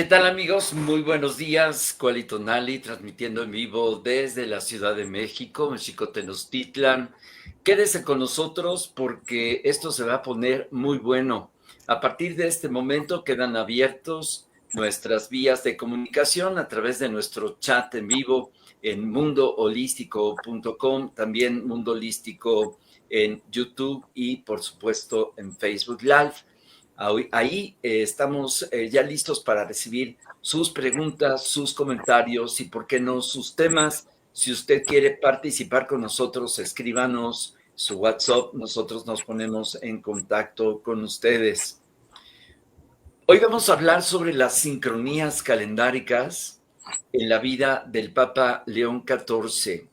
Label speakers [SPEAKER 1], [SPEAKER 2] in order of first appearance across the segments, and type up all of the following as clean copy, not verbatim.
[SPEAKER 1] ¿Qué tal amigos? Muy buenos días, Kuali Tonali, transmitiendo en vivo desde la Ciudad de México, México Tenochtitlan. Quédese con nosotros porque esto se va a poner muy bueno. A partir de este momento quedan abiertos nuestras vías de comunicación a través de nuestro chat en vivo en mundoholístico.com, también Mundo Holístico en YouTube y por supuesto en Facebook Live. Ahí estamos ya listos para recibir sus preguntas, sus comentarios y, por qué no, sus temas. Si usted quiere participar con nosotros, escríbanos su WhatsApp. Nosotros nos ponemos en contacto con ustedes. Hoy vamos a hablar sobre las sincronías calendáricas en la vida del Papa León XIV.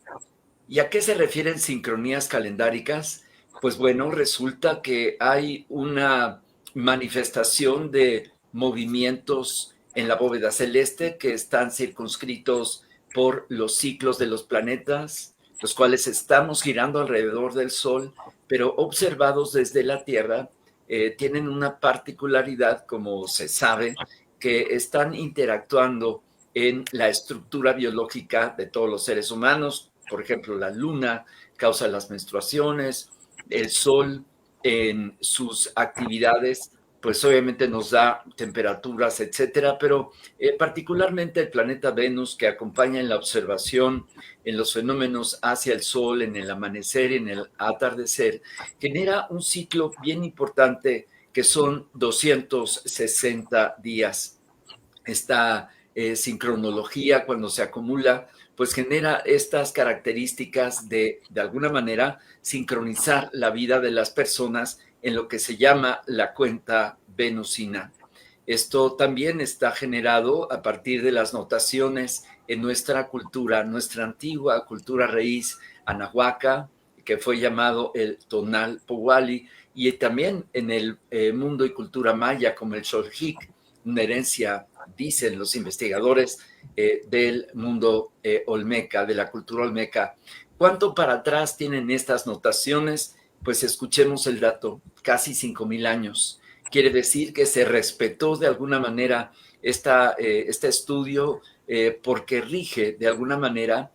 [SPEAKER 1] ¿Y a qué se refieren sincronías calendáricas? Pues bueno, resulta que hay una manifestación de movimientos en la bóveda celeste que están circunscritos por los ciclos de los planetas, los cuales estamos girando alrededor del Sol, pero observados desde la Tierra, tienen una particularidad, como se sabe, que están interactuando en la estructura biológica de todos los seres humanos. Por ejemplo, la luna causa las menstruaciones, el sol en sus actividades, pues obviamente nos da temperaturas, etcétera, pero particularmente el planeta Venus, que acompaña en la observación, en los fenómenos hacia el sol, en el amanecer y en el atardecer, genera un ciclo bien importante que son 260 días. Esta sincronología, cuando se acumula, pues genera estas características de alguna manera, sincronizar la vida de las personas en lo que se llama la cuenta venusina. Esto también está generado a partir de las notaciones en nuestra cultura, nuestra antigua cultura raíz anahuaca, que fue llamado el tonal powali, y también en el mundo y cultura maya como el xoljic, una herencia, dicen los investigadores, del mundo olmeca, de la cultura olmeca. ¿Cuánto para atrás tienen estas notaciones? Pues escuchemos el dato, casi 5,000 años. Quiere decir que se respetó de alguna manera este estudio porque rige de alguna manera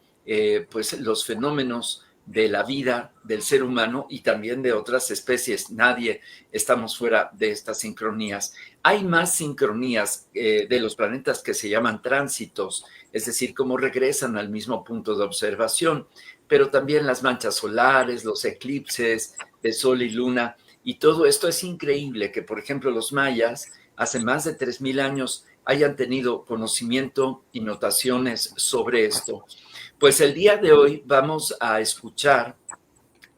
[SPEAKER 1] pues los fenómenos de la vida del ser humano y también de otras especies. Nadie estamos fuera de estas sincronías. Hay más sincronías de los planetas que se llaman tránsitos, es decir, cómo regresan al mismo punto de observación, pero también las manchas solares, los eclipses de sol y luna, y todo esto es increíble que, por ejemplo, los mayas hace más de 3,000 años hayan tenido conocimiento y notaciones sobre esto. Pues el día de hoy vamos a escuchar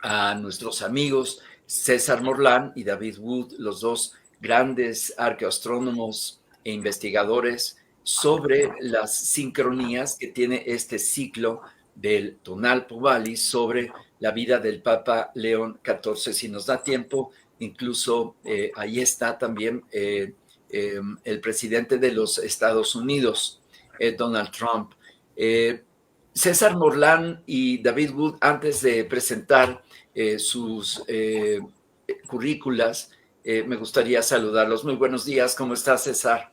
[SPEAKER 1] a nuestros amigos César Morlán y David Wood, los dos grandes arqueoastrónomos e investigadores, sobre las sincronías que tiene este ciclo del tonal powali sobre la vida del Papa León XIV. Si nos da tiempo, incluso ahí está también el presidente de los Estados Unidos, Donald Trump. César Morlán y David Wood, antes de presentar sus currículas, me gustaría saludarlos. Muy buenos días, ¿cómo estás, César?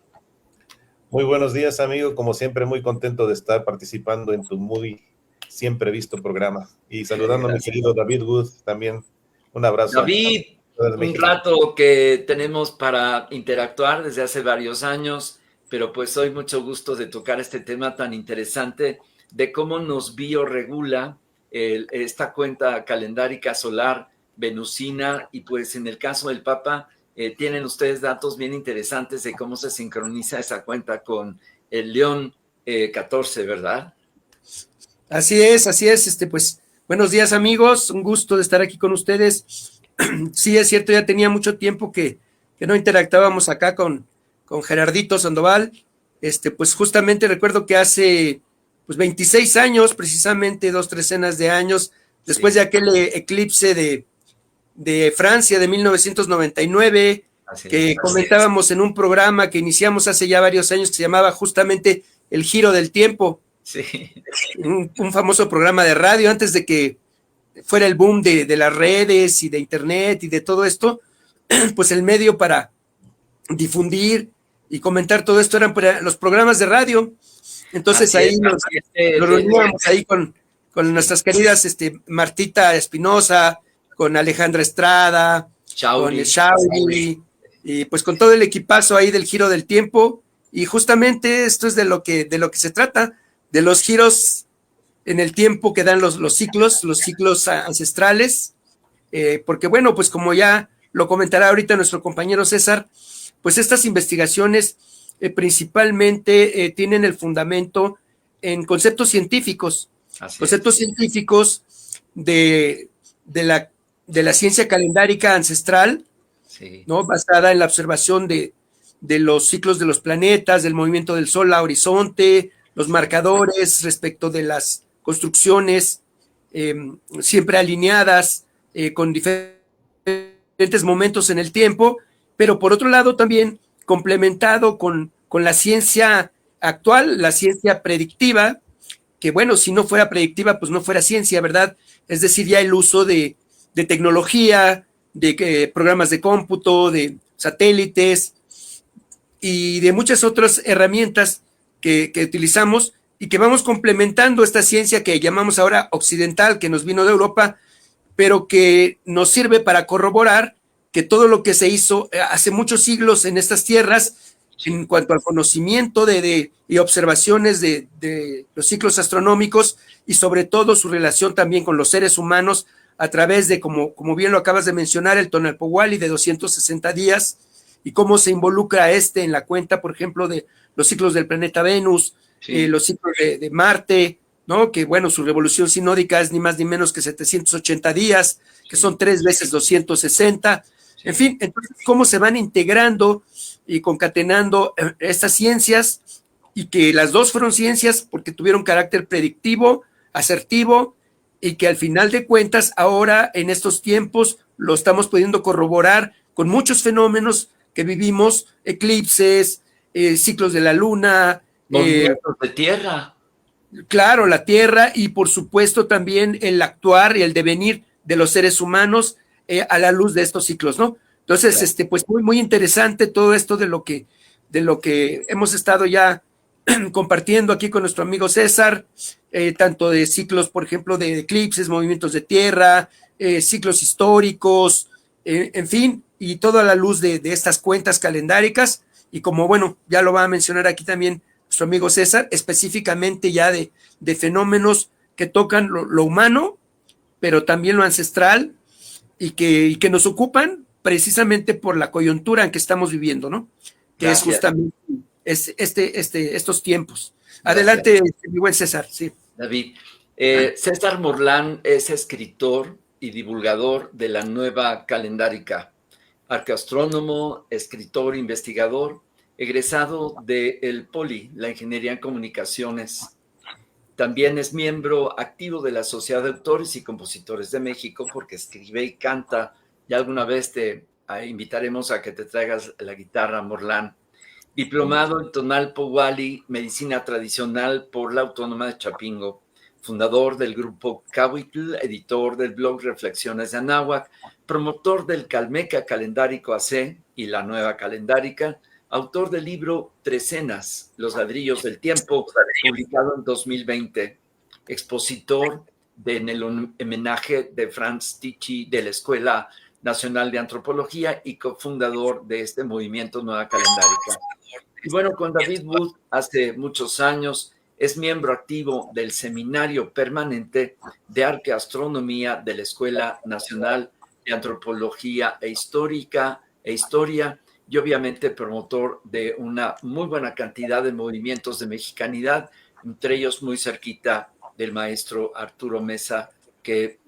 [SPEAKER 2] Muy buenos días, amigo. Como siempre, muy contento de estar participando en tu muy siempre visto programa. Y saludando a mi querido David Wood también. Un abrazo.
[SPEAKER 1] David, un rato que tenemos para interactuar desde hace varios años, pero pues hoy mucho gusto de tocar este tema tan interesante de cómo nos bioregula esta cuenta calendárica solar venusina, y pues en el caso del Papa tienen ustedes datos bien interesantes de cómo se sincroniza esa cuenta con el León XIV, ¿verdad?
[SPEAKER 3] Así es, pues buenos días amigos, un gusto de estar aquí con ustedes. Sí, es cierto, ya tenía mucho tiempo que no interactuábamos acá con Gerardito Sandoval. Pues justamente recuerdo que hace pues 26 años, precisamente 2 3 de años, después de aquel eclipse de Francia de 1999, que comentábamos en un programa que iniciamos hace ya varios años que se llamaba justamente El Giro del Tiempo.
[SPEAKER 1] Sí.
[SPEAKER 3] Un famoso programa de radio antes de que fuera el boom de las redes y de internet y de todo esto, pues el medio para difundir y comentar todo esto eran los programas de radio. Entonces ahí nos reuníamos ahí con nuestras queridas Martita Espinosa, con Alejandra Estrada, con Shauri, y pues con todo el equipazo ahí del Giro del Tiempo. Y justamente esto es de lo que se trata, de los giros en el tiempo que dan los ciclos ancestrales, porque bueno, pues como ya lo comentará ahorita nuestro compañero César, pues estas investigaciones principalmente tienen el fundamento en conceptos científicos, científicos de la ciencia calendárica ancestral, sí, ¿no? Basada en la observación de los ciclos de los planetas, del movimiento del Sol a horizonte, los marcadores respecto de las construcciones siempre alineadas con diferentes momentos en el tiempo, pero por otro lado también complementado con la ciencia actual, la ciencia predictiva, que bueno, si no fuera predictiva, pues no fuera ciencia, ¿verdad? Es decir, ya el uso de tecnología, de programas de cómputo, de satélites y de muchas otras herramientas que utilizamos y que vamos complementando esta ciencia que llamamos ahora occidental, que nos vino de Europa, pero que nos sirve para corroborar que todo lo que se hizo hace muchos siglos en estas tierras, en cuanto al conocimiento y observaciones de los ciclos astronómicos y sobre todo su relación también con los seres humanos a través de, como bien lo acabas de mencionar, el Tonalpohualli de 260 días y cómo se involucra en la cuenta, por ejemplo, de los ciclos del planeta Venus, sí, los ciclos de Marte, ¿no? Que bueno, su revolución sinódica es ni más ni menos que 780 días, que son 3 veces 260. Sí. En fin, entonces, cómo se van integrando y concatenando estas ciencias y que las dos fueron ciencias porque tuvieron carácter predictivo, asertivo y que al final de cuentas ahora en estos tiempos lo estamos pudiendo corroborar con muchos fenómenos que vivimos, eclipses, ciclos de la luna,
[SPEAKER 1] movimientos de tierra.
[SPEAKER 3] Claro, la tierra y por supuesto también el actuar y el devenir de los seres humanos a la luz de estos ciclos, ¿no? Entonces, claro, pues muy interesante todo esto de lo que hemos estado ya compartiendo aquí con nuestro amigo César, tanto de ciclos, por ejemplo, de eclipses, movimientos de tierra, ciclos históricos, en fin, y toda la luz de estas cuentas calendáricas, y como, bueno, ya lo va a mencionar aquí también nuestro amigo César, específicamente ya de fenómenos que tocan lo humano, pero también lo ancestral, y que nos ocupan precisamente por la coyuntura en que estamos viviendo, ¿no? Que gracias, es justamente estos tiempos. Gracias. Adelante, mi buen César. Sí.
[SPEAKER 1] David. César Morlán es escritor y divulgador de la Nueva Calendárica, arqueastrónomo, escritor, investigador, egresado del POLI, la Ingeniería en Comunicaciones. También es miembro activo de la Sociedad de Autores y Compositores de México porque escribe y canta. Ya alguna vez te invitaremos a que te traigas la guitarra, Morlán. Diplomado en Tonalpohualli, Medicina Tradicional por la Autónoma de Chapingo. Fundador del grupo Cahuitl, editor del blog Reflexiones de Anáhuac, promotor del Calmeca Calendárico AC y la Nueva Calendárica, autor del libro Trecenas, Los ladrillos del tiempo, publicado en 2020, expositor en el homenaje de Franz Tichy de la Escuela Nacional de Antropología y cofundador de este movimiento Nueva Calendárica. Y bueno, con David Wood hace muchos años es miembro activo del Seminario Permanente de Arqueastronomía de la Escuela Nacional de Antropología e Historia, y obviamente promotor de una muy buena cantidad de movimientos de mexicanidad, entre ellos muy cerquita del maestro Arturo Mesa, que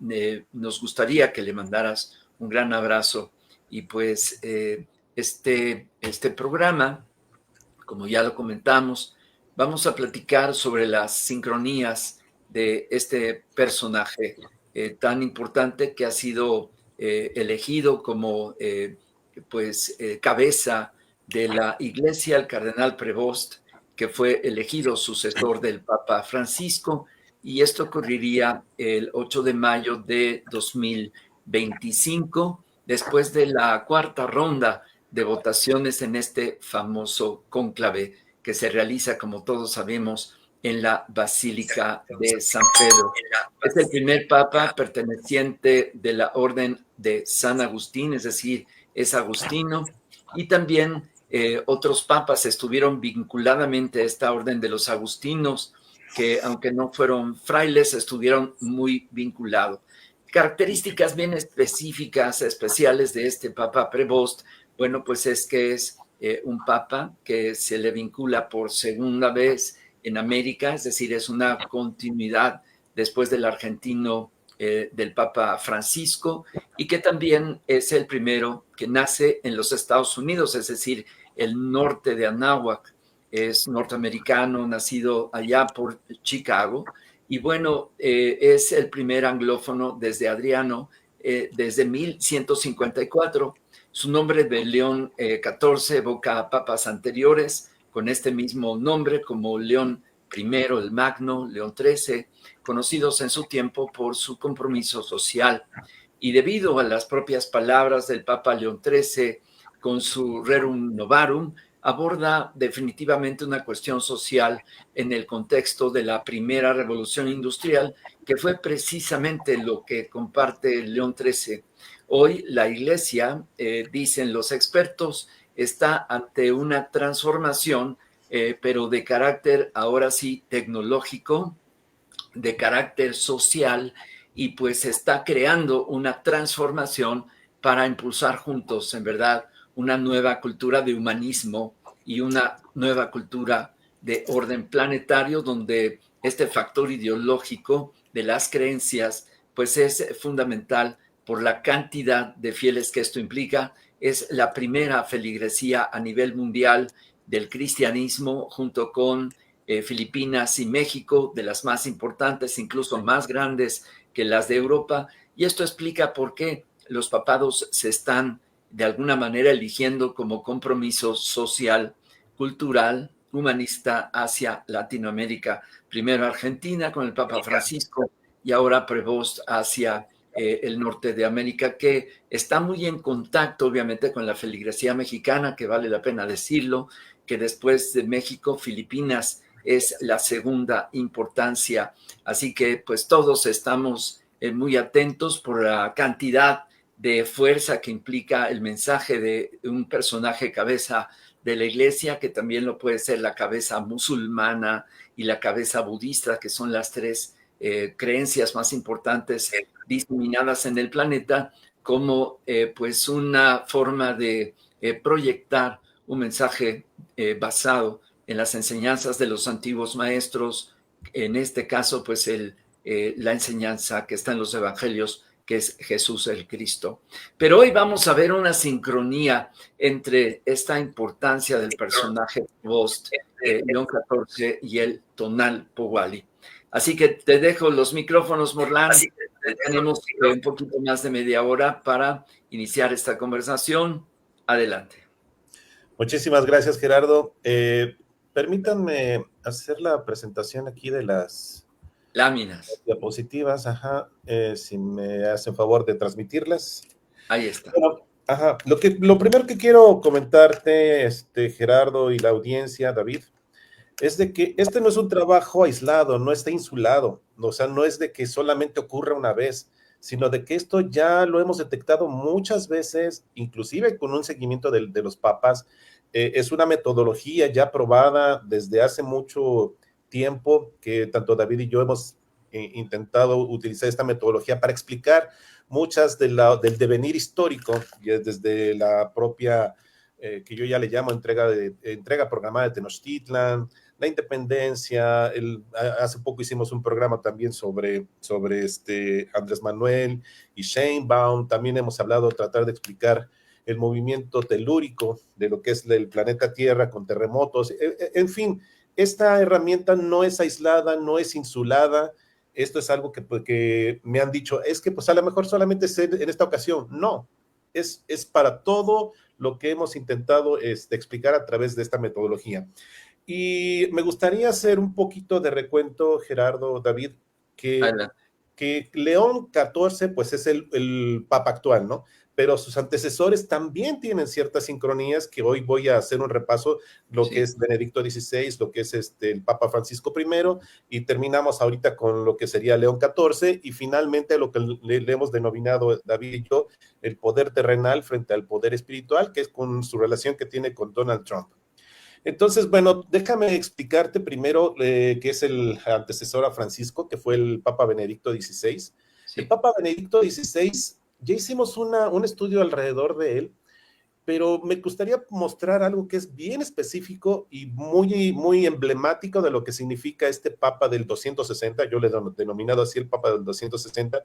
[SPEAKER 1] nos gustaría que le mandaras un gran abrazo. Y pues este programa, como ya lo comentamos, vamos a platicar sobre las sincronías de este personaje tan importante que ha sido elegido como cabeza de la Iglesia, el cardenal Prevost, que fue elegido sucesor del Papa Francisco, y esto ocurriría el 8 de mayo de 2025, después de la cuarta ronda de votaciones en este famoso cónclave que se realiza, como todos sabemos, en la Basílica de San Pedro. Es el primer papa perteneciente de la Orden de San Agustín, es decir, es agustino, y también otros papas estuvieron vinculadamente a esta Orden de los Agustinos, que aunque no fueron frailes, estuvieron muy vinculados. Características bien específicas, especiales de este Papa Prevost, bueno, pues es que es un papa que se le vincula por segunda vez en América, es decir, es una continuidad después del argentino del Papa Francisco, y que también es el primero que nace en los Estados Unidos, es decir, el norte de Anáhuac, es norteamericano, nacido allá por Chicago, y bueno, es el primer anglófono desde Adriano, desde 1154. Su nombre de León XIV evoca a papas anteriores con este mismo nombre, como León I, el Magno, León XIII, conocidos en su tiempo por su compromiso social. Y debido a las propias palabras del Papa León XIII, con su Rerum Novarum, aborda definitivamente una cuestión social en el contexto de la primera revolución industrial, que fue precisamente lo que comparte León XIII. Hoy la Iglesia, dicen los expertos, está ante una transformación, pero de carácter ahora sí tecnológico, de carácter social, y pues está creando una transformación para impulsar juntos, en verdad, una nueva cultura de humanismo y una nueva cultura de orden planetario, donde este factor ideológico de las creencias pues es fundamental por la cantidad de fieles que esto implica. Es la primera feligresía a nivel mundial del cristianismo, junto con Filipinas y México, de las más importantes, incluso más grandes que las de Europa, y esto explica por qué los papados se están de alguna manera eligiendo como compromiso social, cultural, humanista hacia Latinoamérica. Primero Argentina con el Papa Francisco y ahora Prevost hacia el norte de América, que está muy en contacto obviamente con la feligresía mexicana, que vale la pena decirlo, que después de México, Filipinas es la segunda importancia. Así que pues todos estamos muy atentos por la cantidad de fuerza que implica el mensaje de un personaje cabeza de la iglesia, que también lo puede ser la cabeza musulmana y la cabeza budista, que son las tres creencias más importantes diseminadas en el planeta, como pues una forma de proyectar un mensaje basado en las enseñanzas de los antiguos maestros, en este caso pues la enseñanza que está en los evangelios, que es Jesús el Cristo. Pero hoy vamos a ver una sincronía entre esta importancia del personaje Bost, León XIV, y el tonal Powali. Así que te dejo los micrófonos, Morlán. Tenemos un poquito más de media hora para iniciar esta conversación. Adelante.
[SPEAKER 2] Muchísimas gracias, Gerardo. Permítanme hacer la presentación aquí de las
[SPEAKER 1] láminas,
[SPEAKER 2] diapositivas, si me hacen favor de transmitirlas.
[SPEAKER 1] Ahí está.
[SPEAKER 2] Bueno, lo primero que quiero comentarte, Gerardo, y la audiencia, David, es de que este no es un trabajo aislado, no está insulado, o sea, no es de que solamente ocurra una vez, sino de que esto ya lo hemos detectado muchas veces, inclusive con un seguimiento de los papas. Es una metodología ya probada desde hace mucho tiempo, que tanto David y yo hemos intentado utilizar esta metodología para explicar muchas del devenir histórico, desde la propia, que yo ya le llamo entrega programada de Tenochtitlan, la independencia. Hace poco hicimos un programa también sobre Andrés Manuel y Sheinbaum. También hemos hablado, tratar de explicar el movimiento telúrico de lo que es el planeta Tierra con terremotos. En fin, esta herramienta no es aislada, no es insulada. Esto es algo que me han dicho, es que pues a lo mejor solamente es en esta ocasión. No, es para todo lo que hemos intentado explicar a través de esta metodología. Y me gustaría hacer un poquito de recuento, Gerardo, David, que León XIV pues es el papa actual, ¿no? pero sus antecesores también tienen ciertas sincronías que hoy voy a hacer un repaso, lo que es Benedicto XVI, lo que es el Papa Francisco I, y terminamos ahorita con lo que sería León XIV, y finalmente lo que le hemos denominado David y yo, el poder terrenal frente al poder espiritual, que es con su relación que tiene con Donald Trump. Entonces, bueno, déjame explicarte primero qué es el antecesor a Francisco, que fue el Papa Benedicto XVI. Sí. El Papa Benedicto XVI, ya hicimos un estudio alrededor de él, pero me gustaría mostrar algo que es bien específico y muy emblemático de lo que significa este Papa del 260, yo le he denominado así el Papa del 260,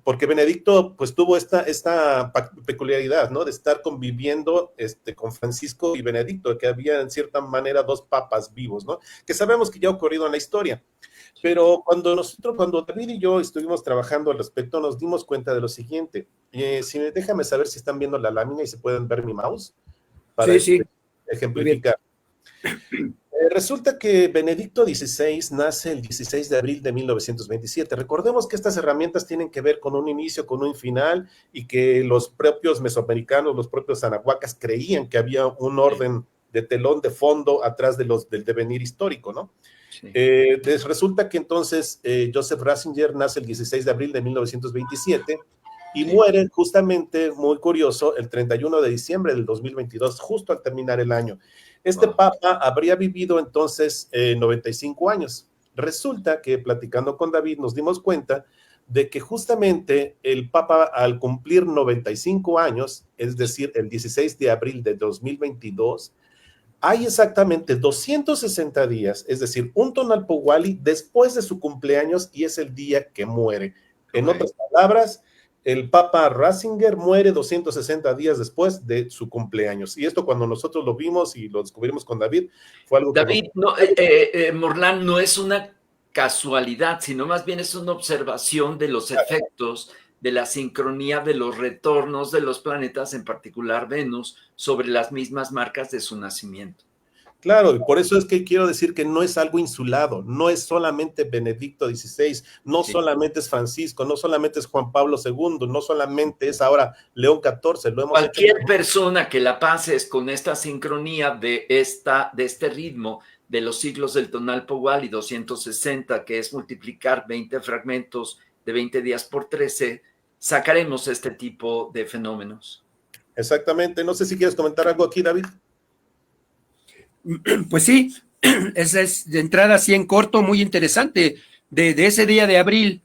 [SPEAKER 2] porque Benedicto pues tuvo esta peculiaridad, ¿no? De estar conviviendo con Francisco y Benedicto, que había en cierta manera dos papas vivos, ¿no? Que sabemos que ya ha ocurrido en la historia. Pero cuando David y yo estuvimos trabajando al respecto, nos dimos cuenta de lo siguiente. Déjame saber si están viendo la lámina y se pueden ver mi mouse para ejemplificar. Resulta que Benedicto XVI nace el 16 de abril de 1927. Recordemos que estas herramientas tienen que ver con un inicio, con un final, y que los propios mesoamericanos, los propios anahuacas creían que había un orden de telón de fondo atrás del devenir histórico, ¿no? Sí. Resulta que entonces Joseph Ratzinger nace el 16 de abril de 1927 y muere justamente, muy curioso, el 31 de diciembre del 2022, justo al terminar el año. Este papa habría vivido entonces 95 años. Resulta que platicando con David nos dimos cuenta de que justamente el papa al cumplir 95 años, es decir, el 16 de abril de 2022, hay exactamente 260 días, es decir, un Tonalpohualli después de su cumpleaños y es el día que muere. En otras palabras, el Papa Ratzinger muere 260 días después de su cumpleaños. Y esto cuando nosotros lo vimos y lo descubrimos con David, fue algo
[SPEAKER 1] David, Morlán, no es una casualidad, sino más bien es una observación de los efectos de la sincronía de los retornos de los planetas, en particular Venus, sobre las mismas marcas de su nacimiento.
[SPEAKER 2] Claro, y por eso es que quiero decir que no es algo insulado, no es solamente Benedicto XVI, no solamente es Francisco, no solamente es Juan Pablo II, no solamente es ahora León XIV. Lo hemos
[SPEAKER 1] Cualquier persona que la pases con esta sincronía de este ritmo de los ciclos del Tonalpohualli 260, que es multiplicar 20 fragmentos de 20 días por 13, sacaremos este tipo de fenómenos.
[SPEAKER 2] Exactamente. No sé si quieres comentar algo aquí, David.
[SPEAKER 3] Pues sí, esa es de entrada así en corto, muy interesante. De ese día de abril,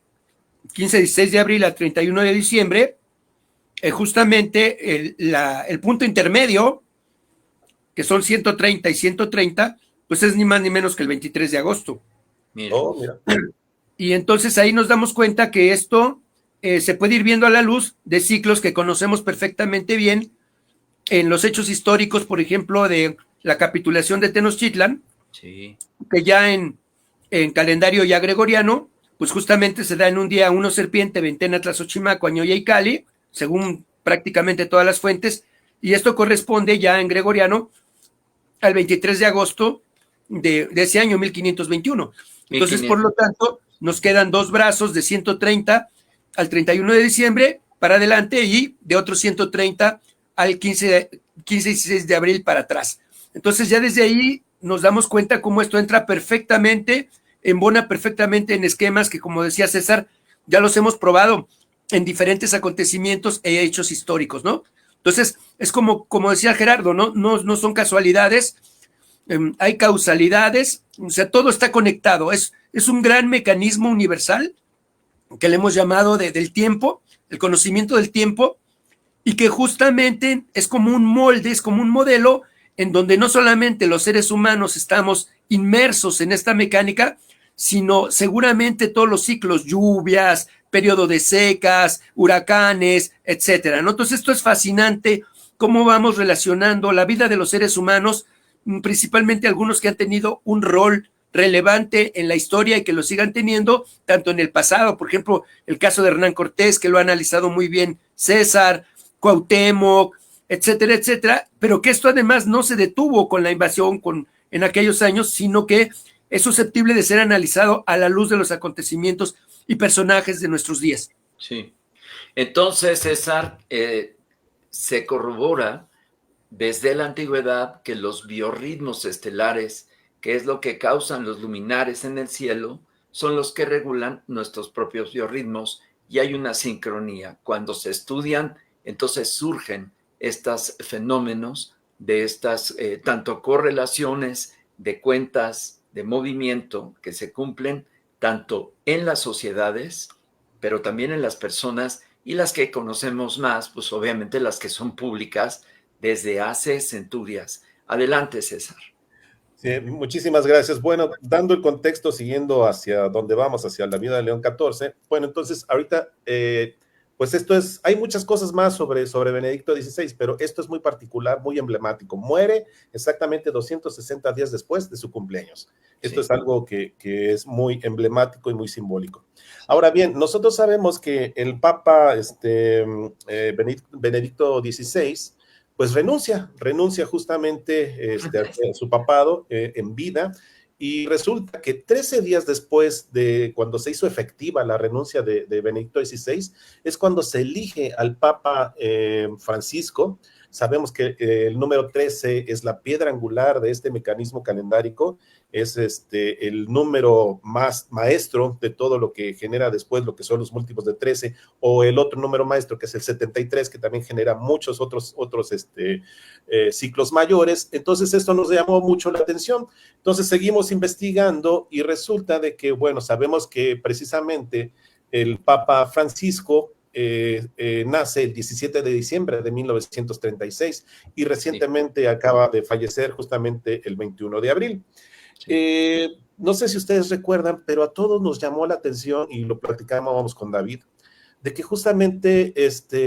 [SPEAKER 3] 15-16 de abril al 31 de diciembre, justamente el punto intermedio, que son 130 y 130, pues es ni más ni menos que el 23 de agosto.
[SPEAKER 1] Mira.
[SPEAKER 3] Y entonces ahí nos damos cuenta que esto se puede ir viendo a la luz de ciclos que conocemos perfectamente bien en los hechos históricos, por ejemplo, de la capitulación de Tenochtitlan, que ya en calendario ya gregoriano, pues justamente se da en un día 1 serpiente, veintena Tlazochimaco, Añoya y Cali, según prácticamente todas las fuentes, y esto corresponde ya en gregoriano al 23 de agosto de ese año 1521. Entonces, por lo tanto, nos quedan dos brazos de 130 al 31 de diciembre para adelante y de otros 130 al 15 y 16 de abril para atrás. Entonces ya desde ahí nos damos cuenta cómo esto entra perfectamente, embona perfectamente en esquemas que, como decía César, ya los hemos probado en diferentes acontecimientos e hechos históricos, ¿no? Entonces es como decía Gerardo, no son casualidades, hay causalidades, o sea, todo está conectado, es un gran mecanismo universal que le hemos llamado del tiempo, el conocimiento del tiempo, y que justamente es como un molde, es como un modelo en donde no solamente los seres humanos estamos inmersos en esta mecánica, sino seguramente todos los ciclos, lluvias, periodo de secas, huracanes, etcétera, ¿no? Entonces esto es fascinante, cómo vamos relacionando la vida de los seres humanos, principalmente algunos que han tenido un rol relevante en la historia y que lo sigan teniendo, tanto en el pasado, por ejemplo, el caso de Hernán Cortés, que lo ha analizado muy bien César, Cuauhtémoc, etcétera, etcétera, pero que esto además no se detuvo con la invasión en aquellos años, sino que es susceptible de ser analizado a la luz de los acontecimientos y personajes de nuestros días.
[SPEAKER 1] Sí. Entonces, César, se corrobora desde la antigüedad que los biorritmos estelares, que es lo que causan los luminares en el cielo, son los que regulan nuestros propios biorritmos y hay una sincronía. Cuando se estudian, entonces surgen estos fenómenos de estas tanto correlaciones de cuentas de movimiento que se cumplen tanto en las sociedades, pero también en las personas, y las que conocemos más, pues obviamente las que son públicas desde hace centurias. Adelante, César.
[SPEAKER 2] Sí, muchísimas gracias. Bueno, dando el contexto, siguiendo hacia donde vamos, hacia la vida de León XIV, bueno, entonces ahorita, pues esto es, hay muchas cosas más sobre Benedicto XVI, pero esto es muy particular, muy emblemático. Muere exactamente 260 días después de su cumpleaños. Esto es algo que es muy emblemático y muy simbólico. Ahora bien, nosotros sabemos que el Papa Benedicto XVI, pues renuncia justamente a su papado en vida, y resulta que 13 días después de cuando se hizo efectiva la renuncia de Benedicto XVI, es cuando se elige al Papa Francisco. Sabemos que el número 13 es la piedra angular de este mecanismo calendárico, es el número más maestro de todo lo que genera después lo que son los múltiplos de 13, o el otro número maestro que es el 73, que también genera muchos otros ciclos mayores. Entonces esto nos llamó mucho la atención. Entonces seguimos investigando y resulta de que, bueno, sabemos que precisamente el Papa Francisco nace el 17 de diciembre de 1936 y recientemente acaba de fallecer justamente el 21 de abril. No sé si ustedes recuerdan, pero a todos nos llamó la atención, y lo platicábamos con David, de que justamente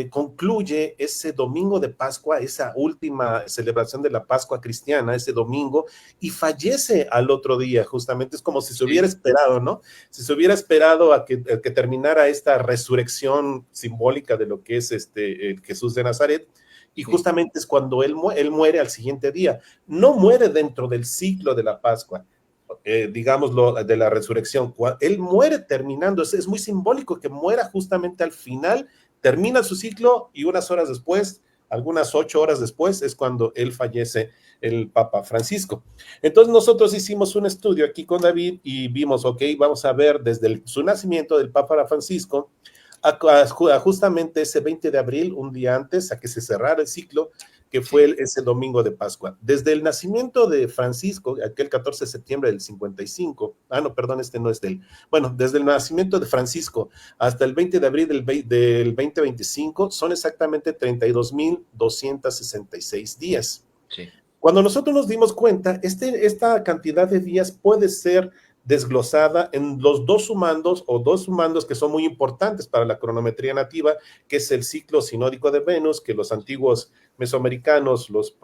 [SPEAKER 2] concluye ese domingo de Pascua, esa última celebración de la Pascua cristiana, ese domingo, y fallece al otro día. Justamente es como si se hubiera esperado, ¿no? Si se hubiera esperado a que terminara esta resurrección simbólica de lo que es el Jesús de Nazaret, y justamente es cuando él muere al siguiente día. No muere dentro del ciclo de la Pascua, digámoslo, de la resurrección. Él muere terminando, es muy simbólico que muera justamente al final, termina su ciclo, y unas horas después, algunas 8 horas después, es cuando él fallece, el Papa Francisco. Entonces nosotros hicimos un estudio aquí con David y vimos, ok, vamos a ver desde su nacimiento del Papa Francisco a justamente ese 20 de abril, un día antes a que se cerrara el ciclo, que fue ese domingo de Pascua. Desde el nacimiento de Francisco, aquel 14 de septiembre del 55, no, perdón, no es del, bueno, desde el nacimiento de Francisco hasta el 20 de abril del 2025, son exactamente 32,266 días.
[SPEAKER 1] Sí.
[SPEAKER 2] Cuando nosotros nos dimos cuenta, esta cantidad de días puede ser desglosada en los dos sumandos que son muy importantes para la cronometría nativa, que es el ciclo sinódico de Venus, que los antiguos mesoamericanos, los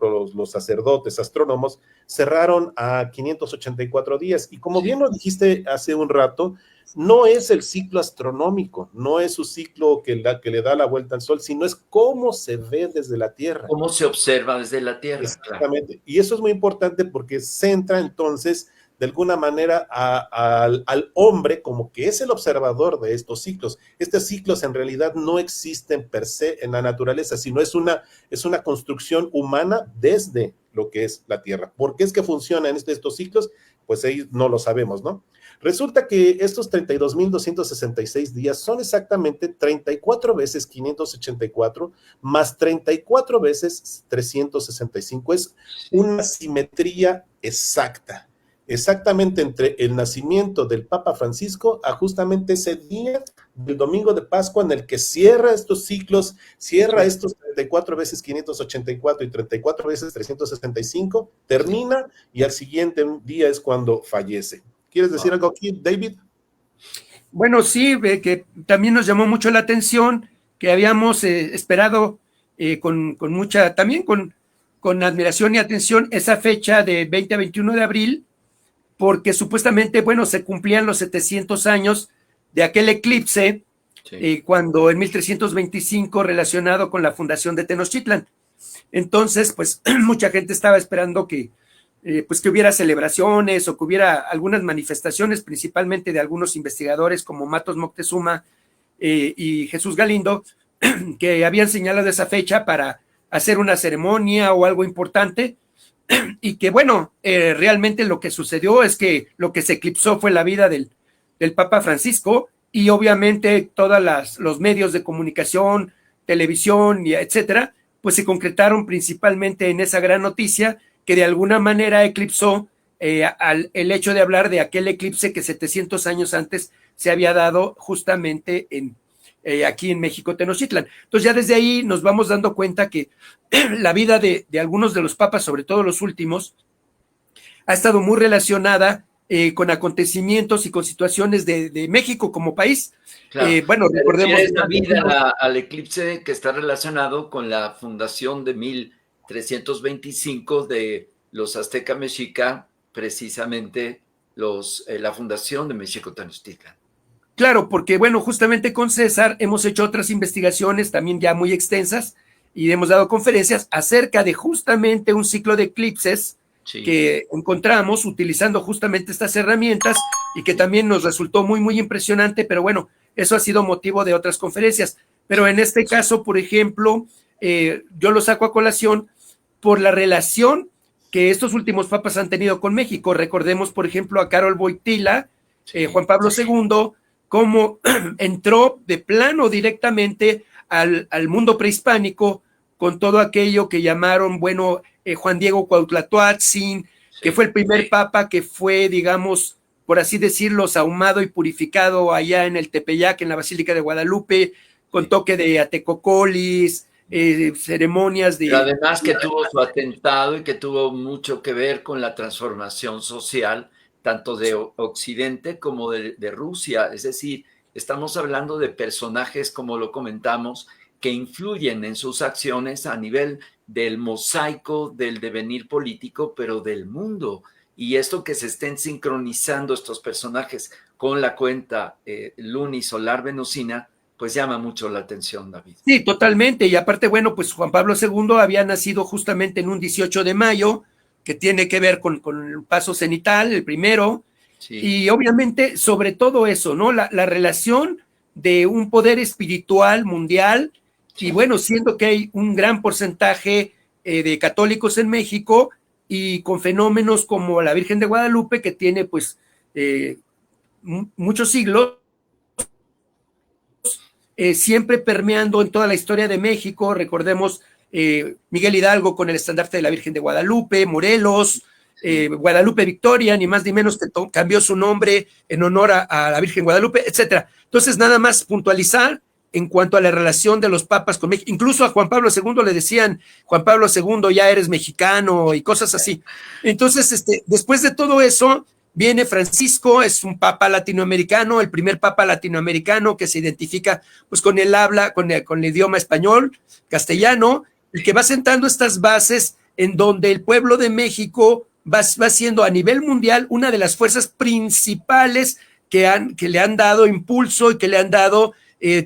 [SPEAKER 2] sacerdotes astrónomos, cerraron a 584 días. Y como bien lo dijiste hace un rato, no es el ciclo astronómico, no es su ciclo que le da la vuelta al Sol, sino es cómo se ve desde la Tierra.
[SPEAKER 1] Cómo se observa desde la Tierra.
[SPEAKER 2] Exactamente. Claro. Y eso es muy importante porque centra entonces de alguna manera al hombre como que es el observador de estos ciclos. Estos ciclos en realidad no existen per se en la naturaleza, sino es una construcción humana desde lo que es la Tierra. ¿Por qué es que funcionan estos ciclos? Pues ahí no lo sabemos, ¿no? Resulta que estos 32,266 días son exactamente 34 veces 584 más 34 veces 365. Es una simetría exacta. Exactamente entre el nacimiento del Papa Francisco a justamente ese día del domingo de Pascua en el que cierra estos ciclos, cierra estos 34 veces 584 y 34 veces 365, termina y al siguiente día es cuando fallece. ¿Quieres decir algo aquí, David?
[SPEAKER 3] Bueno, sí, que también nos llamó mucho la atención, que habíamos esperado con mucha, también con admiración y atención esa fecha de 20 a 21 de abril, porque supuestamente, bueno, se cumplían los 700 años de aquel eclipse, cuando en 1325, relacionado con la fundación de Tenochtitlan. Entonces, pues, mucha gente estaba esperando que hubiera celebraciones o que hubiera algunas manifestaciones, principalmente de algunos investigadores como Matos Moctezuma y Jesús Galindo, que habían señalado esa fecha para hacer una ceremonia o algo importante, y que bueno, realmente lo que sucedió es que lo que se eclipsó fue la vida del Papa Francisco, y obviamente todos los medios de comunicación, televisión, y etcétera, pues se concretaron principalmente en esa gran noticia que de alguna manera eclipsó el hecho de hablar de aquel eclipse que 700 años antes se había dado justamente aquí en México, Tenochtitlan. Entonces ya desde ahí nos vamos dando cuenta que la vida de algunos de los papas, sobre todo los últimos, ha estado muy relacionada con acontecimientos y con situaciones de México como país.
[SPEAKER 1] Claro.
[SPEAKER 3] Bueno, recordemos...
[SPEAKER 1] La vida al eclipse que está relacionado con la fundación de 1325 de los Azteca Mexica, precisamente la fundación de México Tenochtitlan.
[SPEAKER 3] Claro, porque bueno, justamente con César hemos hecho otras investigaciones también ya muy extensas y hemos dado conferencias acerca de justamente un ciclo de eclipses que encontramos utilizando justamente estas herramientas y que también nos resultó muy, muy impresionante, pero bueno, eso ha sido motivo de otras conferencias. Pero en este caso, por ejemplo, yo lo saco a colación por la relación que estos últimos papas han tenido con México. Recordemos, por ejemplo, a Karol Wojtyla, Juan Pablo II, cómo entró de plano directamente al mundo prehispánico con todo aquello que llamaron, bueno, Juan Diego Cuauhtlatóatzin, que fue el primer papa que fue, digamos, por así decirlo, sahumado y purificado allá en el Tepeyac, en la Basílica de Guadalupe, con toque de atecocolis, ceremonias de...
[SPEAKER 1] Pero además que tuvo su atentado y que tuvo mucho que ver con la transformación social, tanto de Occidente como de Rusia. Es decir, estamos hablando de personajes, como lo comentamos, que influyen en sus acciones a nivel del mosaico del devenir político, pero del mundo. Y esto que se estén sincronizando estos personajes con la cuenta lunisolar venusina, pues llama mucho la atención, David.
[SPEAKER 3] Sí, totalmente. Y aparte, bueno, pues Juan Pablo II había nacido justamente en un 18 de mayo, que tiene que ver con el paso cenital, el primero. Sí. Y obviamente, sobre todo eso, ¿no? La relación de un poder espiritual mundial. Y bueno, siendo que hay un gran porcentaje de católicos en México y con fenómenos como la Virgen de Guadalupe, que tiene pues muchos siglos, siempre permeando en toda la historia de México. Recordemos Miguel Hidalgo con el estandarte de la Virgen de Guadalupe, Morelos, Guadalupe Victoria, ni más ni menos, que cambió su nombre en honor a la Virgen Guadalupe, etcétera. Entonces, nada más puntualizar en cuanto a la relación de los papas con México. Incluso a Juan Pablo II le decían, Juan Pablo II, ya eres mexicano, y cosas así. Entonces, después de todo eso, viene Francisco, es un papa latinoamericano, el primer papa latinoamericano que se identifica pues con el habla, con el idioma español, castellano, y que va sentando estas bases en donde el pueblo de México va siendo a nivel mundial una de las fuerzas principales que le han dado impulso y que le han dado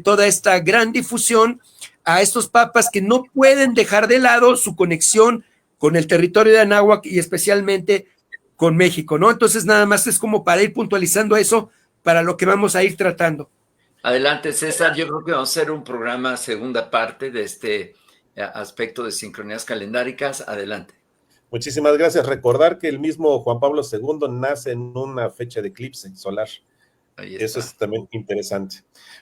[SPEAKER 3] toda esta gran difusión a estos papas, que no pueden dejar de lado su conexión con el territorio de Anáhuac y especialmente con México, ¿no? Entonces nada más es como para ir puntualizando eso para lo que vamos a ir tratando.
[SPEAKER 1] Adelante, César. Yo creo que vamos a hacer un programa segunda parte de este aspecto de sincronías calendáricas. Adelante.
[SPEAKER 2] Muchísimas gracias. Recordar que el mismo Juan Pablo II nace en una fecha de eclipse solar. Eso es también interesante.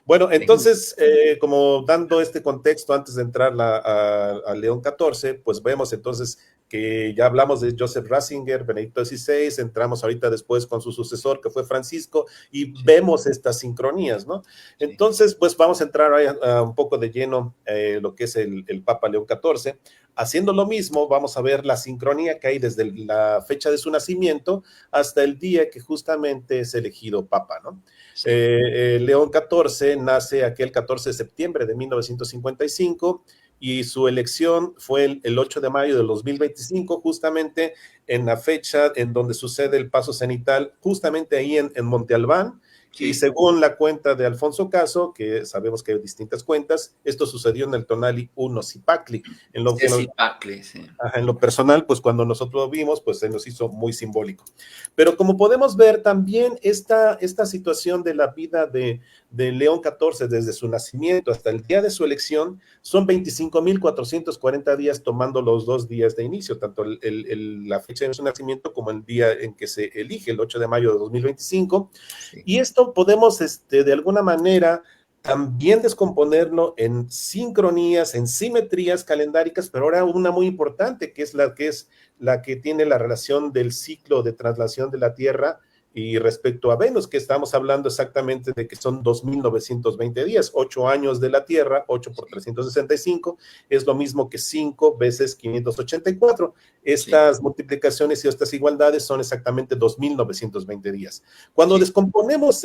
[SPEAKER 2] Bueno, entonces, como dando este contexto antes de entrar a León XIV, pues vemos entonces que ya hablamos de Joseph Ratzinger, Benedicto XVI, entramos ahorita después con su sucesor, que fue Francisco, y vemos estas sincronías, ¿no? Entonces, pues vamos a entrar a un poco de lleno lo que es el Papa León XIV. Haciendo lo mismo, vamos a ver la sincronía que hay desde la fecha de su nacimiento hasta el día que justamente es elegido Papa, ¿no? Sí. León XIV nace aquel 14 de septiembre de 1955 y su elección fue el 8 de mayo del 2025, justamente en la fecha en donde sucede el paso cenital, justamente ahí en Monte Albán, Y según la cuenta de Alfonso Caso, que sabemos que hay distintas cuentas, esto sucedió en el Tonali 1 Zipacli.
[SPEAKER 1] Zipacli, sí.
[SPEAKER 2] En lo personal, pues cuando nosotros lo vimos, pues se nos hizo muy simbólico. Pero como podemos ver, también esta situación de la vida de León XIV, desde su nacimiento hasta el día de su elección, son 25,440 días, tomando los 2 días de inicio, tanto la fecha de su nacimiento como el día en que se elige, el 8 de mayo de 2025. Sí. Y esto podemos, de alguna manera, también descomponerlo en sincronías, en simetrías calendáricas, pero ahora una muy importante, que es la que tiene la relación del ciclo de traslación de la Tierra y respecto a Venus, que estamos hablando exactamente de que son 2,920 días, 8 años de la Tierra, 8 por 365, es lo mismo que 5 veces 584. Estas multiplicaciones y estas igualdades son exactamente 2,920 días. Cuando descomponemos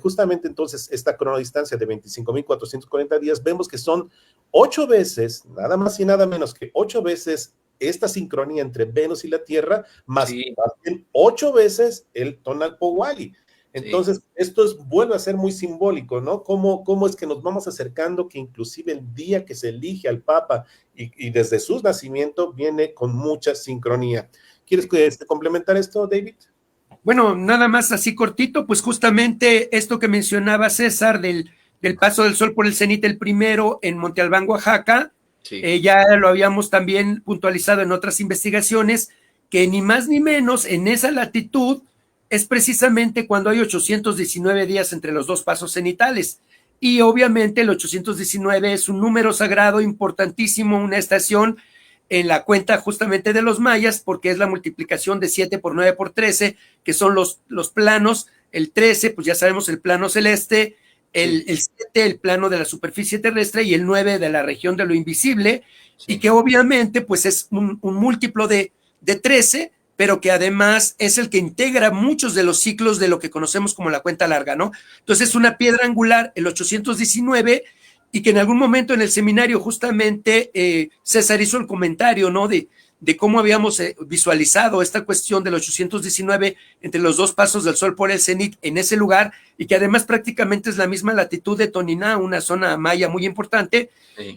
[SPEAKER 2] justamente entonces esta cronodistancia de 25,440 días, vemos que son 8 veces, nada más y nada menos que 8 veces esta sincronía entre Venus y la Tierra, más también 8 veces el Tonalpohualli. Entonces, esto vuelve a ser muy simbólico, ¿no? ¿Cómo es que nos vamos acercando, que inclusive el día que se elige al Papa y desde su nacimiento viene con mucha sincronía? ¿Quieres complementar esto, David?
[SPEAKER 3] Bueno, nada más así cortito, pues justamente esto que mencionaba César del paso del sol por el cenit el primero en Monte Albán, Oaxaca, ya lo habíamos también puntualizado en otras investigaciones, que ni más ni menos en esa latitud es precisamente cuando hay 819 días entre los dos pasos cenitales. Y obviamente el 819 es un número sagrado importantísimo, una estación en la cuenta justamente de los mayas, porque es la multiplicación de 7 por 9 por 13, que son los planos. El 13, pues ya sabemos, el plano celeste, el 7, el plano de la superficie terrestre, y el 9 de la región de lo invisible, y que obviamente pues es un múltiplo de 13, pero que además es el que integra muchos de los ciclos de lo que conocemos como la cuenta larga, ¿no? Entonces es una piedra angular, el 819, y que en algún momento en el seminario justamente César hizo el comentario, ¿no? De cómo habíamos visualizado esta cuestión del 819 entre los dos pasos del sol por el cenit en ese lugar, y que además prácticamente es la misma latitud de Toniná, una zona maya muy importante,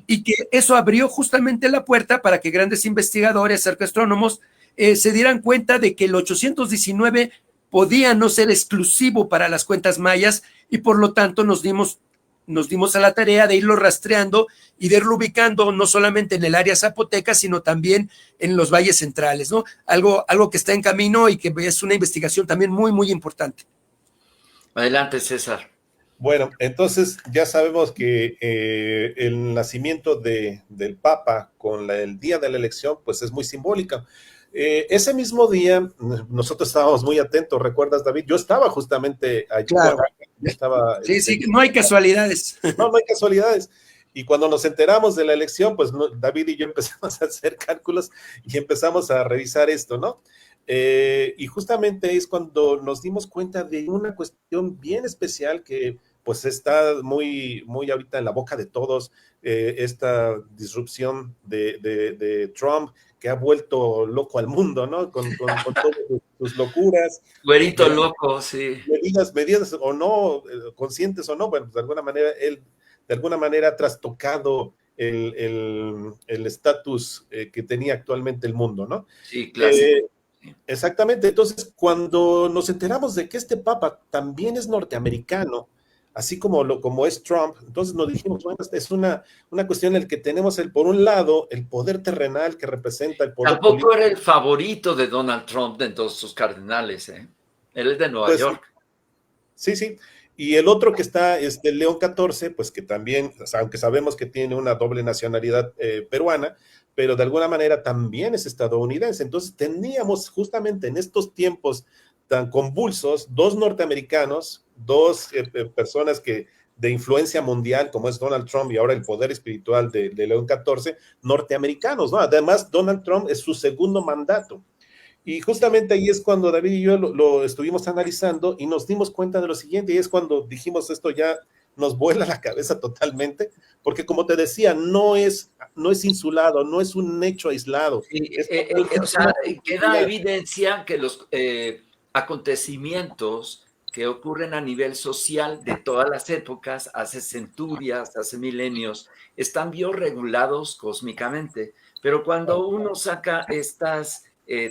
[SPEAKER 3] y que eso abrió justamente la puerta para que grandes investigadores, arqueastrónomos, se dieran cuenta de que el 819 podía no ser exclusivo para las cuentas mayas, y por lo tanto nos dimos a la tarea de irlo rastreando y de irlo ubicando no solamente en el área zapoteca, sino también en los valles centrales, ¿no? Algo que está en camino y que es una investigación también muy, muy importante.
[SPEAKER 1] Adelante, César.
[SPEAKER 2] Bueno, entonces ya sabemos que el nacimiento del Papa con el día de la elección, pues es muy simbólica. Ese mismo día, nosotros estábamos muy atentos, ¿recuerdas, David? Yo estaba justamente allí.
[SPEAKER 3] Claro.
[SPEAKER 2] Yo estaba,
[SPEAKER 3] sí, no hay casualidades.
[SPEAKER 2] No hay casualidades. Y cuando nos enteramos de la elección, pues David y yo empezamos a hacer cálculos y empezamos a revisar esto, ¿no? Y justamente es cuando nos dimos cuenta de una cuestión bien especial que pues está muy, muy ahorita en la boca de todos, esta disrupción de Trump, que ha vuelto loco al mundo, ¿no? Con todas sus locuras.
[SPEAKER 1] Güerito loco, sí.
[SPEAKER 2] Medidas o no, conscientes o no, bueno, pues de alguna manera él ha trastocado el estatus que tenía actualmente el mundo, ¿no?
[SPEAKER 1] Sí, clásico.
[SPEAKER 2] Exactamente. Entonces, cuando nos enteramos de que este Papa también es norteamericano, así como es Trump, entonces nos dijimos, bueno, es una cuestión en la que tenemos por un lado, el poder terrenal que representa el poder
[SPEAKER 1] Tampoco
[SPEAKER 2] político.
[SPEAKER 1] Era el favorito de Donald Trump de todos sus cardenales, ¿eh? Él es de Nueva York.
[SPEAKER 2] Sí. Y el otro que está es de León XIV, pues que también, o sea, aunque sabemos que tiene una doble nacionalidad peruana, pero de alguna manera también es estadounidense. Entonces teníamos justamente en estos tiempos tan convulsos, dos norteamericanos, dos personas de influencia mundial, como es Donald Trump y ahora el poder espiritual de León XIV, norteamericanos, ¿no? Además, Donald Trump es su segundo mandato. Y justamente ahí es cuando David y yo lo estuvimos analizando y nos dimos cuenta de lo siguiente, y es cuando dijimos esto ya nos vuela la cabeza totalmente, porque como te decía, no es insulado, no es un hecho aislado.
[SPEAKER 1] Sí, o sea, queda evidencia que los acontecimientos que ocurren a nivel social de todas las épocas, hace centurias, hace milenios, están bioregulados cósmicamente. Pero cuando uno saca estas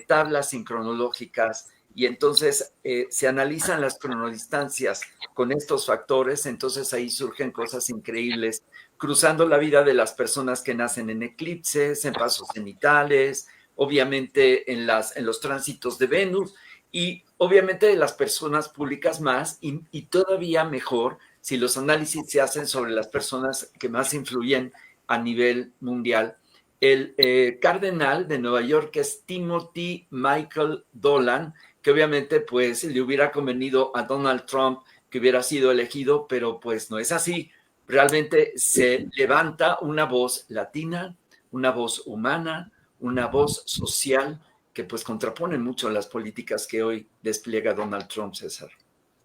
[SPEAKER 1] tablas sincronológicas y entonces se analizan las cronodistancias con estos factores, entonces ahí surgen cosas increíbles, cruzando la vida de las personas que nacen en eclipses, en pasos cenitales, obviamente en los tránsitos de Venus, y obviamente de las personas públicas más, y todavía mejor si los análisis se hacen sobre las personas que más influyen a nivel mundial. El cardenal de Nueva York, que es Timothy Michael Dolan, que obviamente pues le hubiera convenido a Donald Trump que hubiera sido elegido, pero pues no es así. Realmente se levanta una voz latina, una voz humana, una voz social, que pues contraponen mucho las políticas que hoy despliega Donald Trump, César.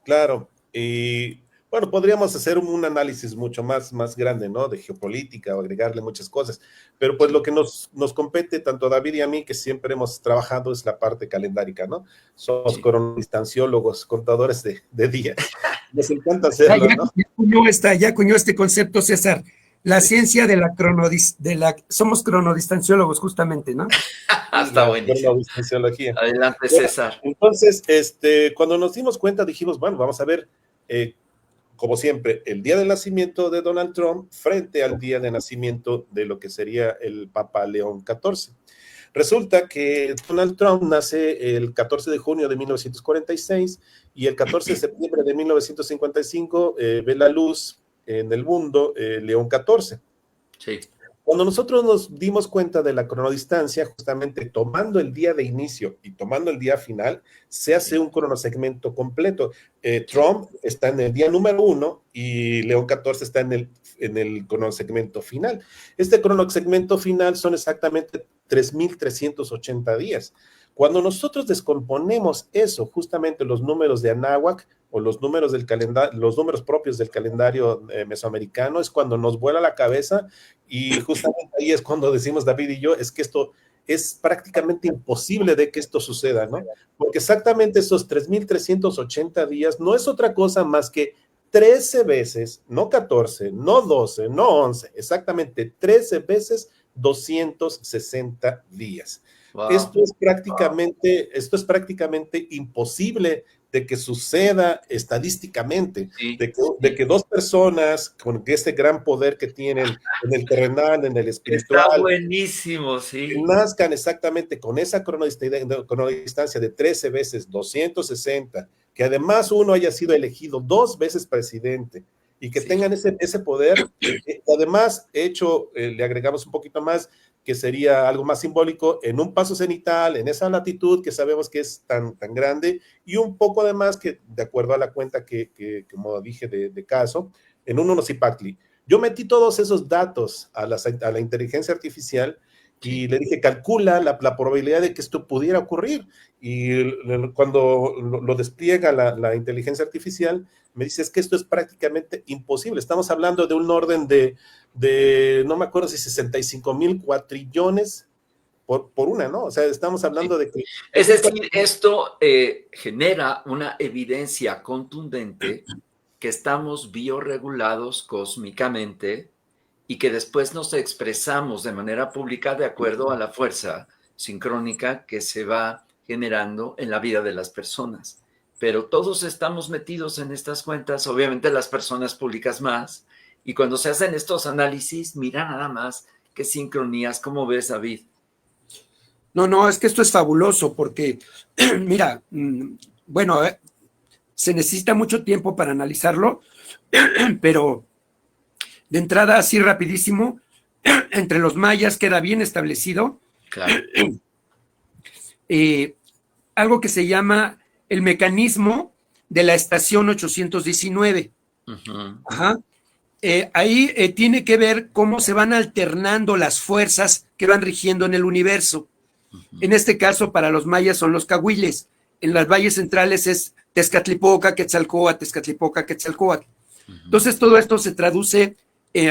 [SPEAKER 2] Claro, y bueno, podríamos hacer un análisis mucho más grande, ¿no? De geopolítica o agregarle muchas cosas, pero pues lo que nos compete tanto a David y a mí, que siempre hemos trabajado, es la parte calendárica, ¿no? Somos cronodistanciólogos, contadores de días. Nos encanta hacerlo, ¿no?
[SPEAKER 3] Ya acuñó este concepto, César. La ciencia de somos cronodistanciólogos, justamente, ¿no?
[SPEAKER 1] Está buenísimo. Adelante, César.
[SPEAKER 2] Entonces, cuando nos dimos cuenta, dijimos, bueno, vamos a ver, como siempre, el día del nacimiento de Donald Trump frente al día de nacimiento de lo que sería el Papa León XIV. Resulta que Donald Trump nace el 14 de junio de 1946 y el 14 de septiembre de 1955 ve la luz en el mundo León XIV.
[SPEAKER 1] Sí.
[SPEAKER 2] Cuando nosotros nos dimos cuenta de la cronodistancia, justamente tomando el día de inicio y tomando el día final, se hace un cronosegmento completo. Trump está en el día número 1 y León XIV está en el cronosegmento final. Este cronosegmento final son exactamente 3,380 días. Cuando nosotros descomponemos eso, justamente los números de Anáhuac o los números del calendario, los números propios del calendario mesoamericano, es cuando nos vuela la cabeza, y justamente ahí es cuando decimos David y yo, es que esto es prácticamente imposible de que esto suceda, ¿no? Porque exactamente esos 3,380 días no es otra cosa más que 13 veces, no 14, no 12, no 11, exactamente 13 veces 260 días. Wow. Esto es prácticamente imposible de que suceda estadísticamente, sí, de que dos personas con este gran poder que tienen en el terrenal, en el espiritual,
[SPEAKER 1] está buenísimo, sí,
[SPEAKER 2] nazcan exactamente con esa cronodistancia de 13 veces 260, que además uno haya sido elegido 2 veces presidente y que tengan ese poder, además le agregamos un poquito más, que sería algo más simbólico, en un paso cenital, en esa latitud que sabemos que es tan grande, y un poco además que, de acuerdo a la cuenta que como dije de caso, en un Unocipactli. Yo metí todos esos datos a la inteligencia artificial y le dije, calcula la probabilidad de que esto pudiera ocurrir, y cuando lo despliega la inteligencia artificial, me dice, es que esto es prácticamente imposible. Estamos hablando de un orden de no me acuerdo si 65,000 cuatrillones por una, ¿no? O sea, estamos hablando de que...
[SPEAKER 1] Es decir, esto genera una evidencia contundente que estamos bioregulados cósmicamente y que después nos expresamos de manera pública de acuerdo a la fuerza sincrónica que se va generando en la vida de las personas. Pero todos estamos metidos en estas cuentas, obviamente las personas públicas más, y cuando se hacen estos análisis, mira nada más qué sincronías. ¿Cómo ves, David?
[SPEAKER 3] No, es que esto es fabuloso porque, mira, bueno, se necesita mucho tiempo para analizarlo, pero de entrada, así rapidísimo, entre los mayas queda bien establecido,
[SPEAKER 1] claro,
[SPEAKER 3] algo que se llama el mecanismo de la estación 819. Uh-huh. Ajá. Ahí tiene que ver cómo se van alternando las fuerzas que van rigiendo en el universo. Uh-huh. En este caso, para los mayas son los cahuiles. En las valles centrales es Tezcatlipoca, Quetzalcóatl, Tezcatlipoca, Quetzalcóatl. Uh-huh. Entonces, todo esto se traduce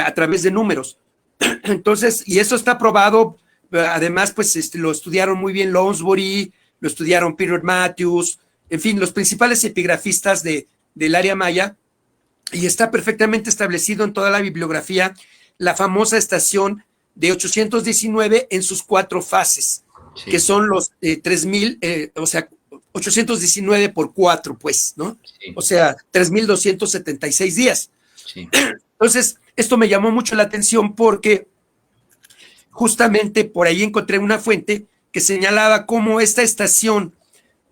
[SPEAKER 3] a través de números. Entonces, y eso está probado. Además, pues lo estudiaron muy bien Lounsbury, lo estudiaron Peter Matthews, en fin, los principales epigrafistas de del área maya, y está perfectamente establecido en toda la bibliografía la famosa estación de 819 en sus 4 fases, sí, que son los 3000, o sea, 819 por 4, pues, ¿no? Sí. O sea, 3276 días. Sí. Entonces, esto me llamó mucho la atención porque justamente por ahí encontré una fuente que señalaba cómo esta estación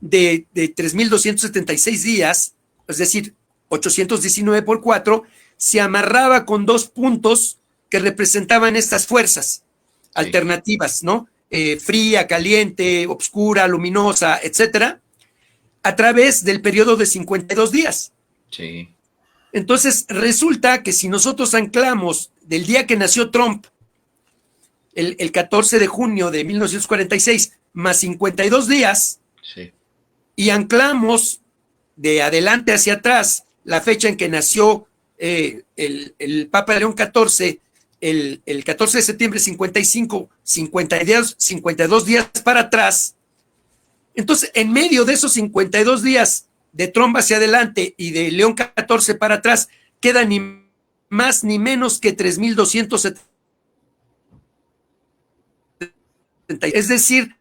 [SPEAKER 3] de 3276 días, es decir, 819 por 4, se amarraba con 2 puntos que representaban estas fuerzas alternativas, ¿no? Fría, caliente, obscura, luminosa, etcétera, a través del periodo de 52 días.
[SPEAKER 1] Sí.
[SPEAKER 3] Entonces, resulta que si nosotros anclamos del día que nació Trump, el 14 de junio de 1946, más 52 días,
[SPEAKER 1] sí,
[SPEAKER 3] y anclamos de adelante hacia atrás la fecha en que nació el Papa León XIV, el 14 de septiembre 55, 52 días para atrás. Entonces, en medio de esos 52 días de Trump hacia adelante y de León XIV para atrás, queda ni más ni menos que 3,270. Es decir,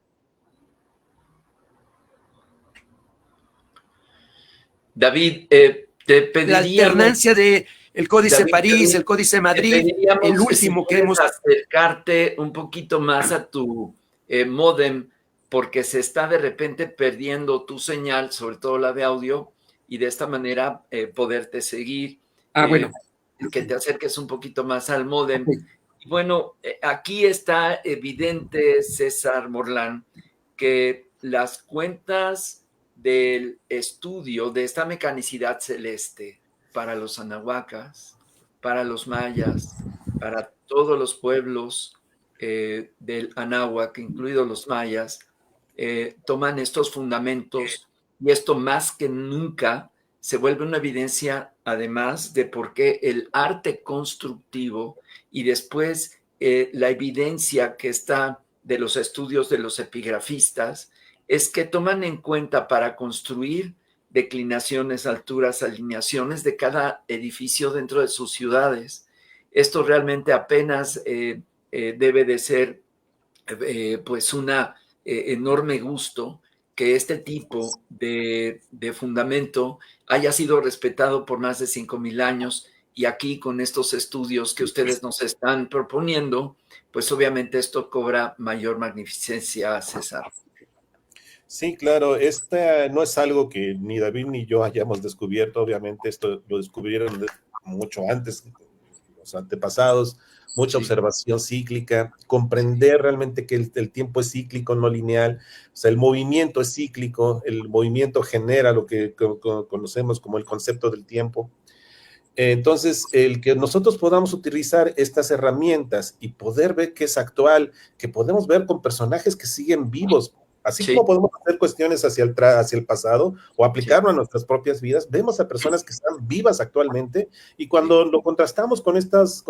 [SPEAKER 1] David, te pediríamos...
[SPEAKER 3] La alternancia de el Códice
[SPEAKER 1] David,
[SPEAKER 3] París, el Códice Madrid, el último
[SPEAKER 1] que hemos... acercarte un poquito más a tu módem, porque se está de repente perdiendo tu señal, sobre todo la de audio, y de esta manera poderte seguir.
[SPEAKER 3] Bueno.
[SPEAKER 1] Que te acerques un poquito más al módem. Okay. Bueno, aquí está evidente, César Morlán, que las cuentas del estudio de esta mecanicidad celeste para los anahuacas, para los mayas, para todos los pueblos del Anáhuac, incluidos los mayas, toman estos fundamentos, y esto más que nunca se vuelve una evidencia, además, de por qué el arte constructivo y después la evidencia que está de los estudios de los epigrafistas es que toman en cuenta para construir declinaciones, alturas, alineaciones de cada edificio dentro de sus ciudades. Esto realmente apenas debe de ser pues una enorme gusto que este tipo de fundamento haya sido respetado por más de 5,000 años, y aquí con estos estudios que ustedes nos están proponiendo, pues obviamente esto cobra mayor magnificencia, César.
[SPEAKER 2] Sí, claro, no es algo que ni David ni yo hayamos descubierto, obviamente esto lo descubrieron mucho antes, los antepasados, mucha observación cíclica, comprender realmente que el tiempo es cíclico, no lineal, o sea, el movimiento es cíclico, el movimiento genera lo que conocemos como el concepto del tiempo. Entonces, el que nosotros podamos utilizar estas herramientas y poder ver que es actual, que podemos ver con personajes que siguen vivos, así como podemos hacer cuestiones hacia el pasado o aplicarlo a nuestras propias vidas, vemos a personas que están vivas actualmente, y cuando lo contrastamos con estos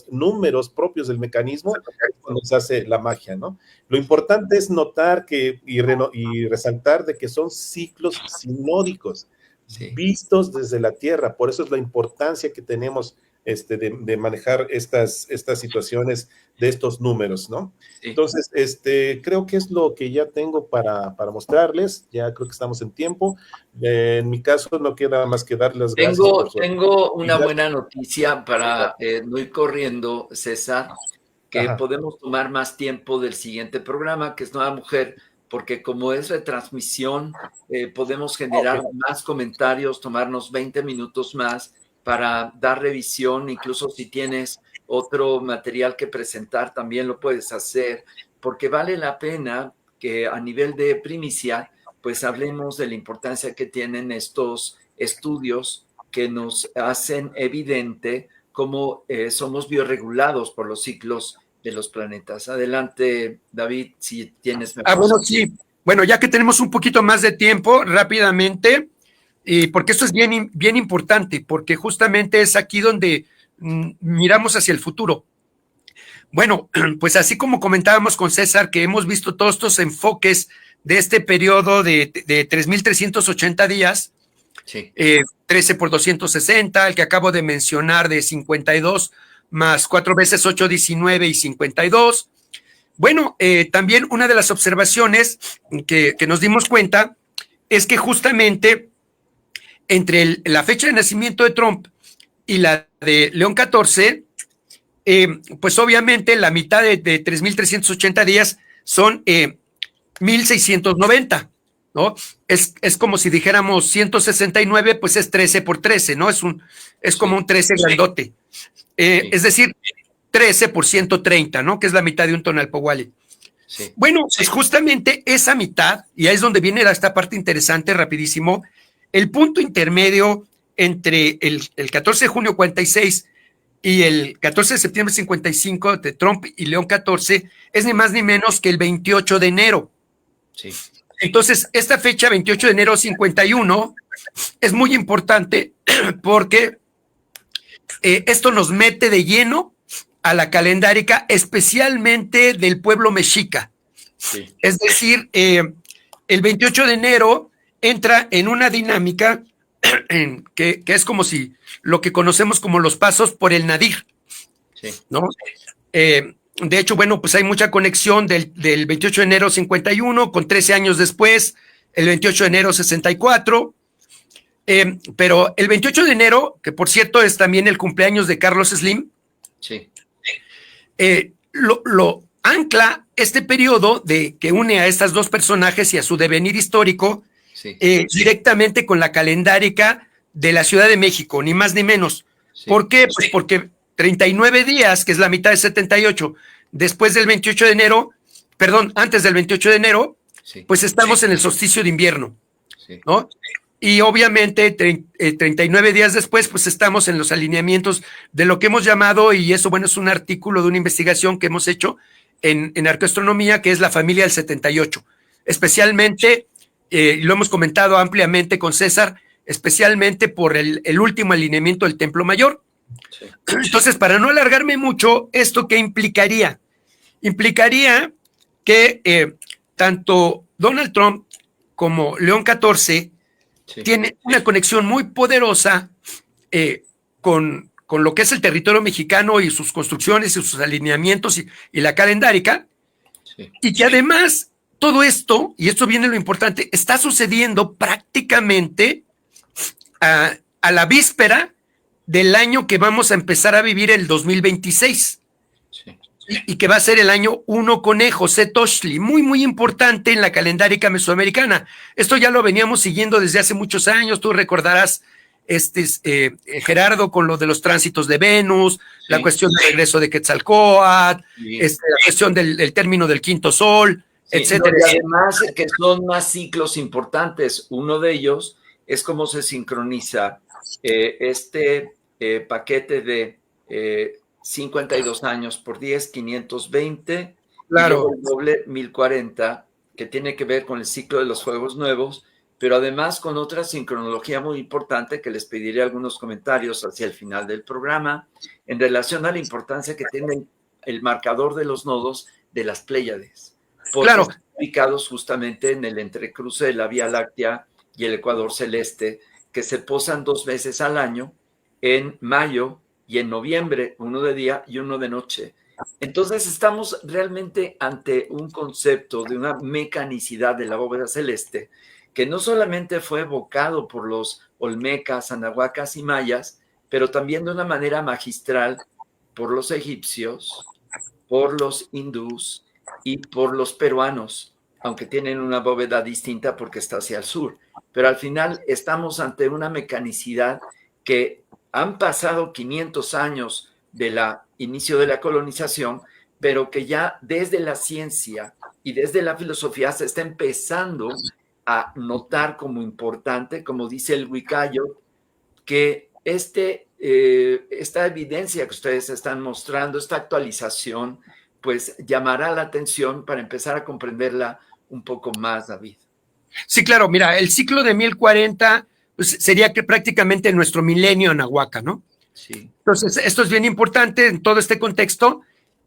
[SPEAKER 2] números propios del mecanismo, cuando se hace la magia, ¿no? Lo importante es notar y resaltar de que son ciclos sinódicos, vistos desde la Tierra. Por eso es la importancia que tenemos de manejar estas situaciones de estos números, ¿no? Sí. Entonces, creo que es lo que ya tengo para mostrarles. Ya creo que estamos en tiempo. En mi caso, no queda más que dar las gracias.
[SPEAKER 1] Tengo una buena noticia para no ir corriendo, César, que podemos tomar más tiempo del siguiente programa, que es Nueva Mujer, porque como es retransmisión, podemos generar más comentarios, tomarnos 20 minutos más para dar revisión. Incluso si tienes otro material que presentar, también lo puedes hacer, porque vale la pena que a nivel de primicia, pues hablemos de la importancia que tienen estos estudios que nos hacen evidente cómo somos bioregulados por los ciclos de los planetas. Adelante, David, si tienes...
[SPEAKER 3] Bueno, sí. Bueno, ya que tenemos un poquito más de tiempo, rápidamente, porque esto es bien importante, porque justamente es aquí donde miramos hacia el futuro. Bueno, pues así como comentábamos con César, que hemos visto todos estos enfoques de este periodo de 3,380 días,
[SPEAKER 1] Sí.
[SPEAKER 3] 13 por 260, el que acabo de mencionar de 52, más 4 veces 8, 19 y 52. Bueno, también una de las observaciones que nos dimos cuenta es que justamente entre la fecha de nacimiento de Trump y la de León XIV, pues obviamente la mitad de 3.380 días son 1.690, ¿no? Es como si dijéramos 169, pues es 13 por 13, ¿no? Es como un 13 grandote. Es decir, 13 por 130, ¿no? Que es la mitad de un Tonalpohualli.
[SPEAKER 1] Sí.
[SPEAKER 3] Bueno, pues justamente esa mitad, y ahí es donde viene esta parte interesante, rapidísimo, el punto intermedio entre el 14 de junio 46 y el 14 de septiembre 55 de Trump y León XIV es ni más ni menos que el 28 de enero.
[SPEAKER 1] Sí.
[SPEAKER 3] Entonces, esta fecha, 28 de enero 51, es muy importante porque esto nos mete de lleno a la calendárica, especialmente del pueblo mexica.
[SPEAKER 1] Sí.
[SPEAKER 3] Es decir, el 28 de enero entra en una dinámica que es como si lo que conocemos como los pasos por el nadir,
[SPEAKER 1] Sí.
[SPEAKER 3] ¿no? De hecho, bueno, pues hay mucha conexión del 28 de enero 51 con 13 años después, el 28 de enero 64. Pero el 28 de enero, que por cierto es también el cumpleaños de Carlos Slim,
[SPEAKER 1] Sí.
[SPEAKER 3] Lo ancla este periodo que une a estas dos personajes y a su devenir histórico,
[SPEAKER 1] Sí.
[SPEAKER 3] directamente con la calendárica de la Ciudad de México, ni más ni menos.
[SPEAKER 1] Sí.
[SPEAKER 3] ¿Por qué? Pues porque 39 días, que es la mitad de 78, después del 28 de enero, perdón, antes del 28 de enero,
[SPEAKER 1] Sí.
[SPEAKER 3] pues estamos en el solsticio de invierno,
[SPEAKER 1] Sí.
[SPEAKER 3] ¿no? Y obviamente 39 días después, pues estamos en los alineamientos de lo que hemos llamado, y eso, bueno, es un artículo de una investigación que hemos hecho en arqueoastronomía, que es la familia del 78. Especialmente, lo hemos comentado ampliamente con César, especialmente por el último alineamiento del Templo Mayor.
[SPEAKER 1] Sí.
[SPEAKER 3] Entonces, para no alargarme mucho, ¿esto qué implicaría? Implicaría que tanto Donald Trump como León XIV
[SPEAKER 1] Sí.
[SPEAKER 3] tiene una conexión muy poderosa con lo que es el territorio mexicano y sus construcciones y sus alineamientos y la calendárica,
[SPEAKER 1] Sí.
[SPEAKER 3] y que además todo esto, y esto viene lo importante, está sucediendo prácticamente a la víspera del año que vamos a empezar a vivir, el 2026.
[SPEAKER 1] Sí.
[SPEAKER 3] Y que va a ser el año 1 Conejo, Setochtli, muy, muy importante en la calendárica mesoamericana. Esto ya lo veníamos siguiendo desde hace muchos años. Tú recordarás, Gerardo, con lo de los tránsitos de Venus,
[SPEAKER 1] Sí.
[SPEAKER 3] la cuestión del regreso de Quetzalcóatl,
[SPEAKER 1] Sí.
[SPEAKER 3] la cuestión del término del quinto sol,
[SPEAKER 1] Sí,
[SPEAKER 3] etcétera.
[SPEAKER 1] no, y además que son más ciclos importantes. Uno de ellos es cómo se sincroniza este paquete de 52 años por 10, 520,
[SPEAKER 3] Claro.
[SPEAKER 1] y luego el doble 1040, que tiene que ver con el ciclo de los fuegos nuevos, pero además con otra sincronología muy importante que les pediré algunos comentarios hacia el final del programa en relación a la importancia que tiene el marcador de los nodos de las Pléyades, porque
[SPEAKER 3] Claro.
[SPEAKER 1] están ubicados justamente en el entrecruce de la Vía Láctea y el Ecuador celeste, que se posan 2 veces al año, en mayo y en noviembre, uno de día y uno de noche. Entonces estamos realmente ante un concepto de una mecanicidad de la bóveda celeste que no solamente fue evocado por los olmecas, anahuacas y mayas, pero también de una manera magistral por los egipcios, por los hindús y por los peruanos, aunque tienen una bóveda distinta porque está hacia el sur. Pero al final estamos ante una mecanicidad que han pasado 500 años del inicio de la colonización, pero que ya desde la ciencia y desde la filosofía se está empezando a notar como importante, como dice el Huicayot, que esta evidencia que ustedes están mostrando, esta actualización, pues llamará la atención para empezar a comprenderla un poco más, David.
[SPEAKER 3] Sí, claro, mira, el ciclo de 1040 pues, sería que prácticamente nuestro milenio anahuaca, ¿no?
[SPEAKER 1] Sí.
[SPEAKER 3] Entonces, esto es bien importante en todo este contexto,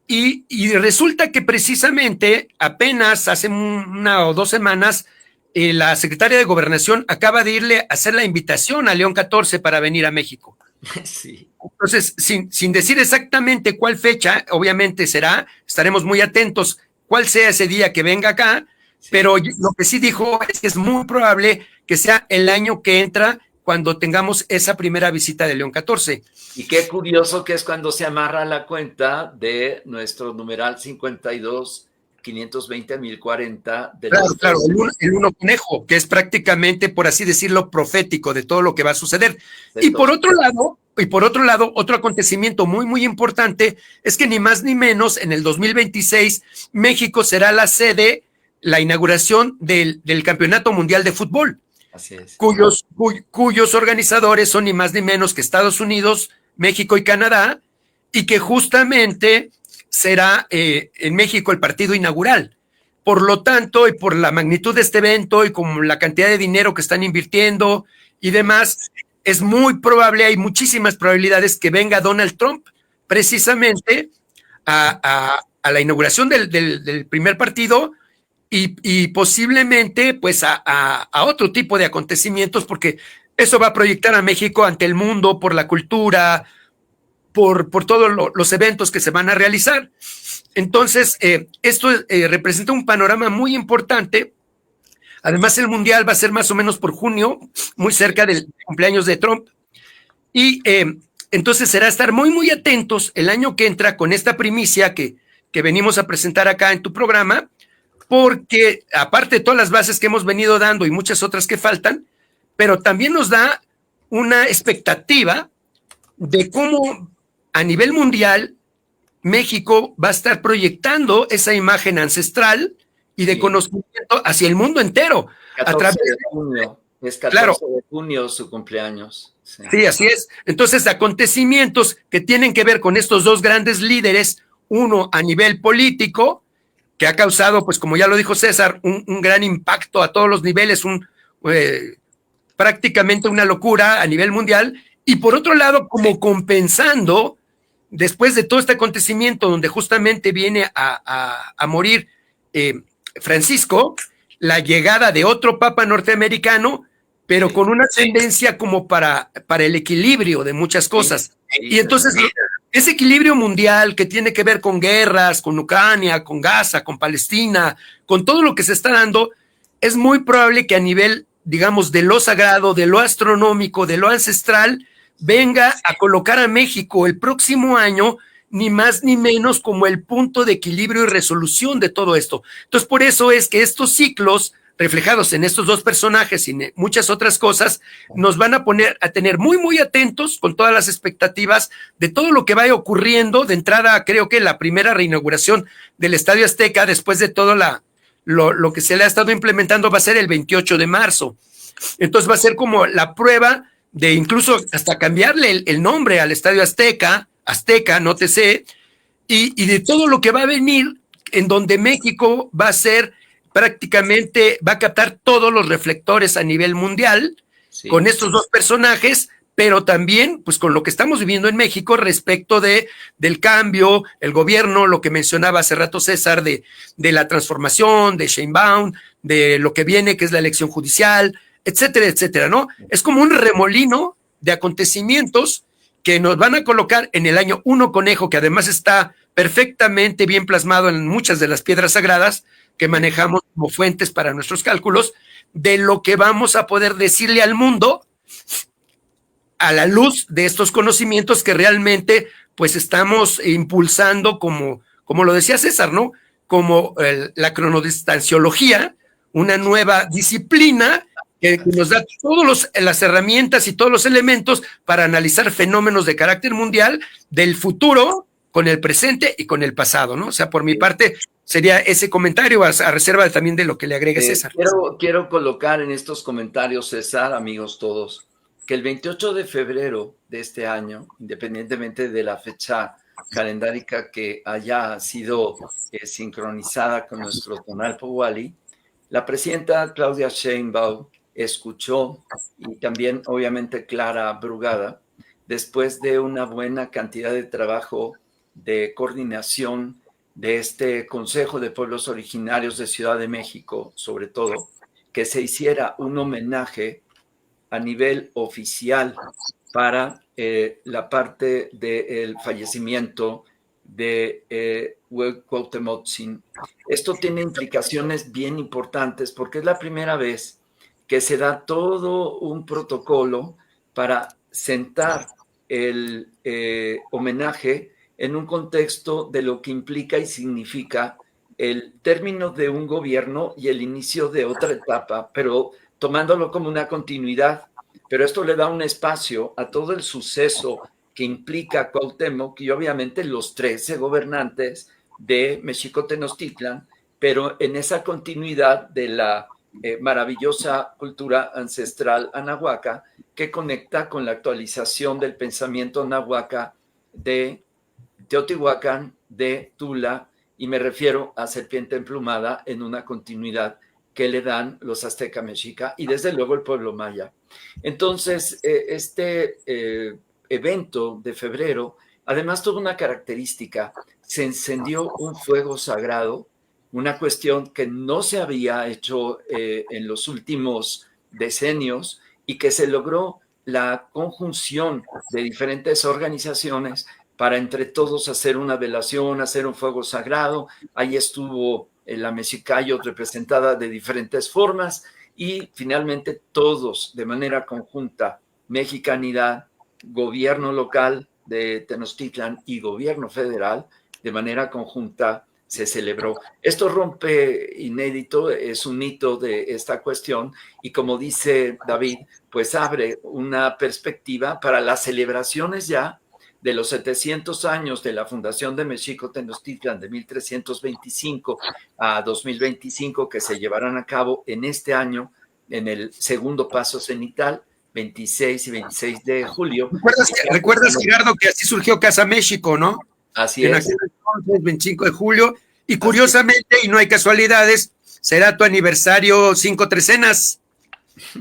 [SPEAKER 3] y resulta que precisamente apenas hace 1 o 2 semanas la secretaria de Gobernación acaba de irle a hacer la invitación a León 14 para venir a México.
[SPEAKER 1] Sí.
[SPEAKER 3] Entonces, sin decir exactamente cuál fecha, obviamente estaremos muy atentos cuál sea ese día que venga acá, sí. Pero lo que sí dijo es que es muy probable que sea el año que entra cuando tengamos esa primera visita de León 14.
[SPEAKER 1] Y qué curioso que es cuando se amarra la cuenta de nuestro numeral 52 520 1040 de
[SPEAKER 3] claro, el uno conejo, que es prácticamente, por así decirlo, profético de todo lo que va a suceder. Y por otro lado, otro acontecimiento muy, muy importante es que ni más ni menos en el 2026 México será la sede, la inauguración del Campeonato Mundial de Fútbol.
[SPEAKER 1] Así es.
[SPEAKER 3] Cuyos organizadores son ni más ni menos que Estados Unidos, México y Canadá, y que justamente será en México el partido inaugural. Por lo tanto, y por la magnitud de este evento y con la cantidad de dinero que están invirtiendo y demás, es muy probable, hay muchísimas probabilidades que venga Donald Trump precisamente a la inauguración del primer partido y posiblemente pues a otro tipo de acontecimientos, porque eso va a proyectar a México ante el mundo por la cultura, por todos los eventos que se van a realizar. Entonces, esto representa un panorama muy importante. Además, el Mundial va a ser más o menos por junio, muy cerca del cumpleaños de Trump. Y entonces será estar muy, muy atentos el año que entra con esta primicia que venimos a presentar acá en tu programa, porque aparte de todas las bases que hemos venido dando y muchas otras que faltan, pero también nos da una expectativa de cómo a nivel mundial México va a estar proyectando esa imagen ancestral y de conocimiento hacia el mundo entero.
[SPEAKER 1] 14 de junio, es 14 de junio su cumpleaños.
[SPEAKER 3] Sí, así es. Entonces, acontecimientos que tienen que ver con estos dos grandes líderes, uno a nivel político, que ha causado, pues como ya lo dijo César, un gran impacto a todos los niveles, prácticamente una locura a nivel mundial, y por otro lado, como compensando, después de todo este acontecimiento donde justamente viene a morir Francisco, la llegada de otro papa norteamericano, pero con una tendencia como para el equilibrio de muchas cosas. Y entonces, ese equilibrio mundial que tiene que ver con guerras, con Ucrania, con Gaza, con Palestina, con todo lo que se está dando, es muy probable que a nivel, digamos, de lo sagrado, de lo astronómico, de lo ancestral, venga a colocar a México el próximo año ni más ni menos como el punto de equilibrio y resolución de todo esto. Entonces, por eso es que estos ciclos reflejados en estos dos personajes y muchas otras cosas nos van a poner a tener muy, muy atentos con todas las expectativas de todo lo que vaya ocurriendo. De entrada, creo que la primera reinauguración del Estadio Azteca, después de todo lo que se le ha estado implementando, va a ser el 28 de marzo. Entonces va a ser como la prueba de incluso hasta cambiarle el nombre al Estadio Azteca, nótese, y de todo lo que va a venir, en donde México va a ser prácticamente, va a captar todos los reflectores a nivel mundial, sí, con estos dos personajes, pero también pues con lo que estamos viviendo en México respecto del cambio, el gobierno, lo que mencionaba hace rato César, de la transformación, de Sheinbaum, de lo que viene, que es la elección judicial, etcétera, etcétera, ¿no? Es como un remolino de acontecimientos que nos van a colocar en el año 1 conejo, que además está perfectamente bien plasmado en muchas de las piedras sagradas que manejamos como fuentes para nuestros cálculos, de lo que vamos a poder decirle al mundo a la luz de estos conocimientos que realmente pues estamos impulsando como lo decía César, ¿no? Como la cronodistanciología, una nueva disciplina que nos da todas las herramientas y todos los elementos para analizar fenómenos de carácter mundial del futuro con el presente y con el pasado, ¿no? O sea, por mi parte sería ese comentario a reserva también de lo que le agregue César.
[SPEAKER 1] Quiero colocar en estos comentarios, César, amigos todos, que el 28 de febrero de este año, independientemente de la fecha calendárica que haya sido sincronizada con nuestro tonal Powali, la presidenta Claudia Sheinbaum escuchó, y también obviamente Clara Brugada, después de una buena cantidad de trabajo de coordinación de este Consejo de Pueblos Originarios de Ciudad de México, sobre todo, que se hiciera un homenaje a nivel oficial para la parte del fallecimiento de Cuauhtémoc. Esto tiene implicaciones bien importantes porque es la primera vez que se da todo un protocolo para sentar el homenaje en un contexto de lo que implica y significa el término de un gobierno y el inicio de otra etapa, pero tomándolo como una continuidad. Pero esto le da un espacio a todo el suceso que implica Cuauhtémoc y obviamente los 13 gobernantes de Mexico-Tenochtitlan, pero en esa continuidad de la maravillosa cultura ancestral anahuaca que conecta con la actualización del pensamiento nahuaca de Teotihuacán, de Tula, y me refiero a Serpiente Emplumada en una continuidad que le dan los azteca mexica y desde luego el pueblo maya. Entonces, este evento de febrero, además tuvo una característica, se encendió un fuego sagrado, una cuestión que no se había hecho en los últimos decenios y que se logró la conjunción de diferentes organizaciones para entre todos hacer una velación, hacer un fuego sagrado. Ahí estuvo la Mexicayot representada de diferentes formas y finalmente todos de manera conjunta, mexicanidad, gobierno local de Tenochtitlan y gobierno federal, de manera conjunta se celebró. Esto rompe inédito, es un hito de esta cuestión y como dice David, pues abre una perspectiva para las celebraciones ya de los 700 años de la fundación de Mexico-Tenochtitlan de 1325 a 2025 que se llevarán a cabo en este año en el segundo paso cenital, 26 y 26 de julio.
[SPEAKER 3] ¿Recuerdas, Gerardo, que así surgió Casa México, ¿no?
[SPEAKER 1] Así es.
[SPEAKER 3] Entonces, 25 de julio, y curiosamente, y no hay casualidades, será tu aniversario 5 trecenas.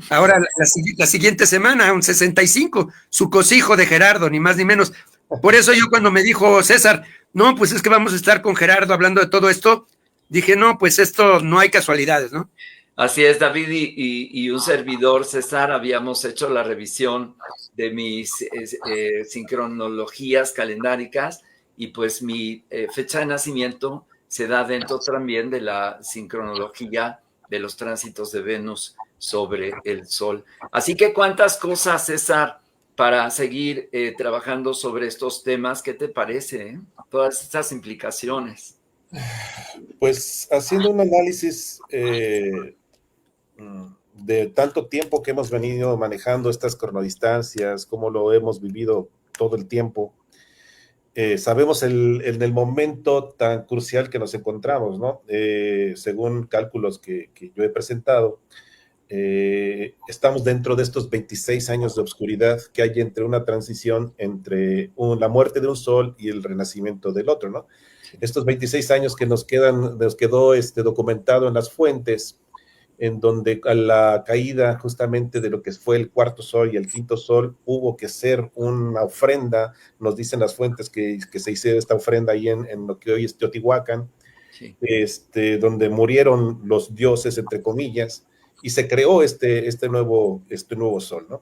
[SPEAKER 3] Ahora, la siguiente semana, un 65, su cosijo de Gerardo, ni más ni menos. Por eso yo cuando me dijo César, no, pues es que vamos a estar con Gerardo hablando de todo esto, dije, no, pues esto no hay casualidades, ¿no?
[SPEAKER 1] Así es, David y un servidor, César, habíamos hecho la revisión de mis sincronologías calendáricas y pues mi fecha de nacimiento se da dentro también de la sincronología de los tránsitos de Venus sobre el Sol. Así que cuántas cosas, César, para seguir trabajando sobre estos temas. ¿Qué te parece? Todas estas implicaciones.
[SPEAKER 2] Pues haciendo un análisis de tanto tiempo que hemos venido manejando estas cronodistancias, cómo lo hemos vivido todo el tiempo, sabemos en el momento tan crucial que nos encontramos, ¿no? Según cálculos que yo he presentado, estamos dentro de estos 26 años de oscuridad que hay entre una transición entre la muerte de un sol y el renacimiento del otro, ¿no? Estos 26 años que nos quedó documentado en las fuentes, en donde a la caída justamente de lo que fue el cuarto sol y el quinto sol, hubo que ser una ofrenda, nos dicen las fuentes que se hiciera esta ofrenda ahí en lo que hoy es Teotihuacán, sí. Donde murieron los dioses, entre comillas, y se creó este nuevo sol, ¿no?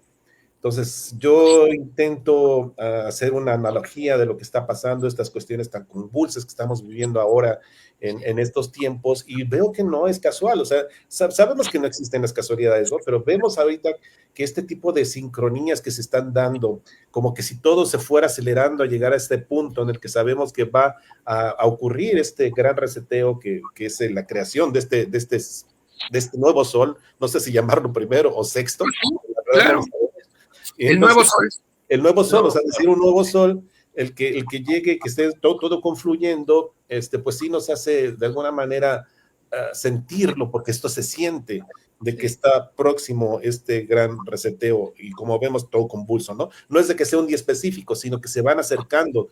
[SPEAKER 2] Entonces, yo intento hacer una analogía de lo que está pasando, estas cuestiones tan convulsas que estamos viviendo ahora en estos tiempos, y veo que no es casual, o sea, sabemos que no existen las casualidades, ¿no? Pero vemos ahorita que este tipo de sincronías que se están dando, como que si todo se fuera acelerando a llegar a este punto en el que sabemos que va a ocurrir este gran reseteo que es la creación de este nuevo sol, no sé si llamarlo primero o sexto.
[SPEAKER 3] Claro. El nuevo sol.
[SPEAKER 2] El nuevo sol, o sea, decir un nuevo sol, el que llegue, que esté todo confluyendo, pues sí nos hace de alguna manera sentirlo, porque esto se siente, de que está próximo este gran reseteo, y como vemos, todo convulso, ¿no? No es de que sea un día específico, sino que se van acercando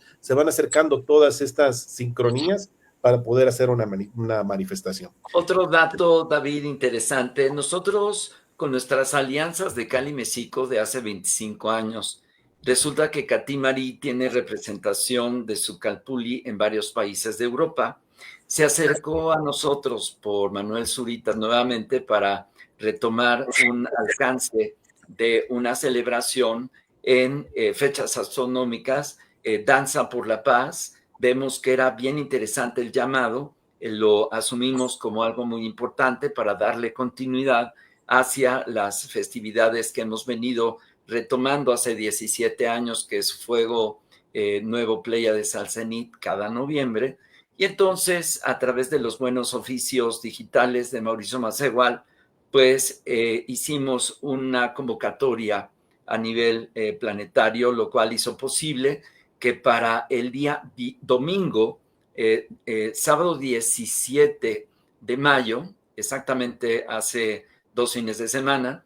[SPEAKER 2] todas estas sincronías para poder hacer una manifestación.
[SPEAKER 1] Otro dato, David, interesante. Nosotros, con nuestras alianzas de Cali Mexico de hace 25 años, resulta que Catimari tiene representación de su Calpulli en varios países de Europa. Se acercó a nosotros por Manuel Zurita nuevamente para retomar un alcance de una celebración en fechas astronómicas, Danza por la Paz. Vemos que era bien interesante el llamado, lo asumimos como algo muy importante para darle continuidad hacia las festividades que hemos venido retomando hace 17 años, que es Fuego Nuevo Pléyades al Cenit cada noviembre. Y entonces, a través de los buenos oficios digitales de Mauricio Macegual, pues hicimos una convocatoria a nivel planetario, lo cual hizo posible que para el día domingo, sábado 17 de mayo, exactamente hace 2 fines de semana,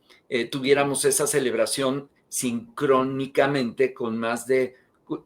[SPEAKER 1] tuviéramos esa celebración sincrónicamente con más de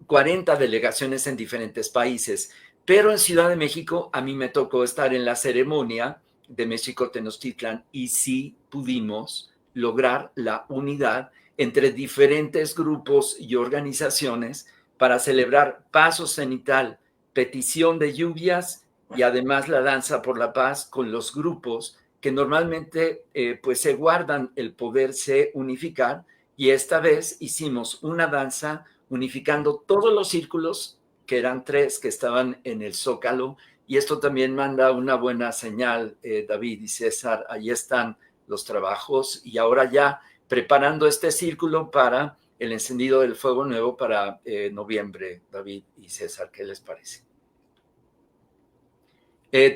[SPEAKER 1] 40 delegaciones en diferentes países. Pero en Ciudad de México a mí me tocó estar en la ceremonia de México Tenochtitlan y sí pudimos lograr la unidad entre diferentes grupos y organizaciones para celebrar paso cenital, petición de lluvias y además la danza por la paz con los grupos que normalmente pues se guardan el poderse unificar, y esta vez hicimos una danza unificando todos los círculos, que eran 3 que estaban en el Zócalo, y esto también manda una buena señal, David y César. Ahí están los trabajos y ahora ya preparando este círculo para el encendido del Fuego Nuevo para noviembre. David y César, ¿qué les parece?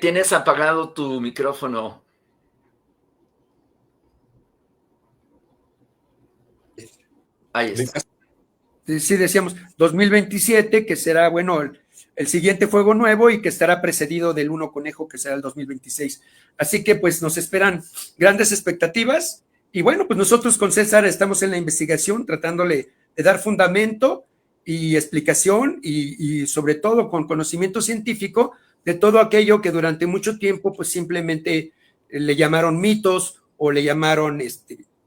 [SPEAKER 1] Tienes apagado tu micrófono. Ahí está.
[SPEAKER 3] Sí, decíamos 2027, que será, bueno, el siguiente Fuego Nuevo y que estará precedido del Uno Conejo, que será el 2026. Así que pues nos esperan grandes expectativas y bueno, pues nosotros con César estamos en la investigación tratándole de dar fundamento y explicación y sobre todo con conocimiento científico de todo aquello que durante mucho tiempo pues simplemente le llamaron mitos o le llamaron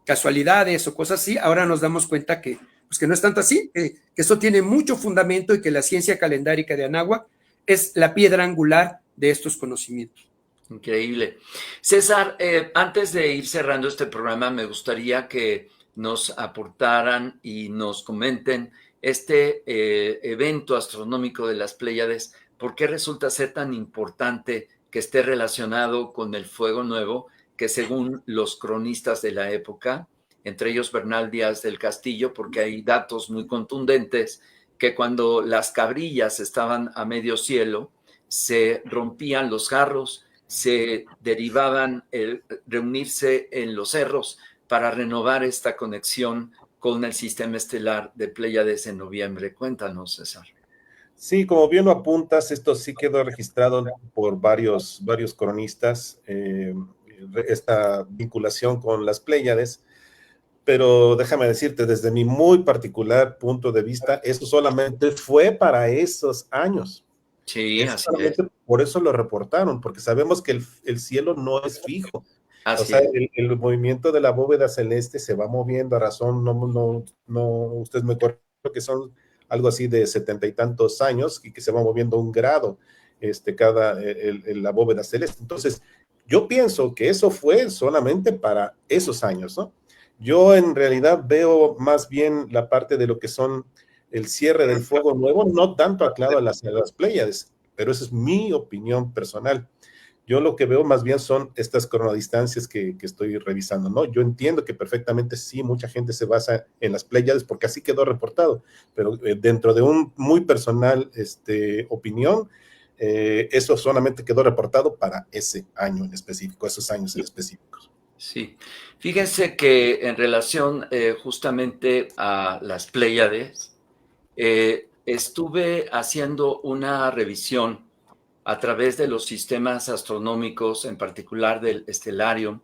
[SPEAKER 3] casualidades o cosas así. Ahora nos damos cuenta que pues que no es tanto así, que esto tiene mucho fundamento y que la ciencia calendárica de Anáhuac es la piedra angular de estos conocimientos.
[SPEAKER 1] Increíble. César, antes de ir cerrando este programa, me gustaría que nos aportaran y nos comenten este evento astronómico de las Pléyades. ¿Por qué resulta ser tan importante que esté relacionado con el Fuego Nuevo, que según los cronistas de la época, entre ellos Bernal Díaz del Castillo, porque hay datos muy contundentes, que cuando las cabrillas estaban a medio cielo, se rompían los jarros, se derivaban reunirse en los cerros para renovar esta conexión con el sistema estelar de Pléyades en noviembre? Cuéntanos, César.
[SPEAKER 2] Sí, como bien lo apuntas, esto sí quedó registrado por varios cronistas, esta vinculación con las Pléyades, pero déjame decirte, desde mi muy particular punto de vista, eso solamente fue para esos años.
[SPEAKER 1] Sí, así es.
[SPEAKER 2] Por eso lo reportaron, porque sabemos que el cielo no es fijo.
[SPEAKER 1] Así
[SPEAKER 2] o sea,
[SPEAKER 1] es.
[SPEAKER 2] el movimiento de la bóveda celeste se va moviendo a razón, usted me corrijo que son algo así de 70 y tantos años y que se va moviendo 1 grado la bóveda celeste. Entonces, yo pienso que eso fue solamente para esos años, ¿no? Yo en realidad veo más bien la parte de lo que son el cierre del Fuego Nuevo, no tanto anclado a las Pléyades, pero esa es mi opinión personal. Yo lo que veo más bien son estas cronodistancias que estoy revisando, ¿no? Yo entiendo que perfectamente sí, mucha gente se basa en las Pléyades porque así quedó reportado, pero dentro de un muy personal opinión, eso solamente quedó reportado para ese año en específico, esos años en específicos.
[SPEAKER 1] Sí, fíjense que en relación justamente a las Pléyades, estuve haciendo una revisión a través de los sistemas astronómicos, en particular del Stellarium,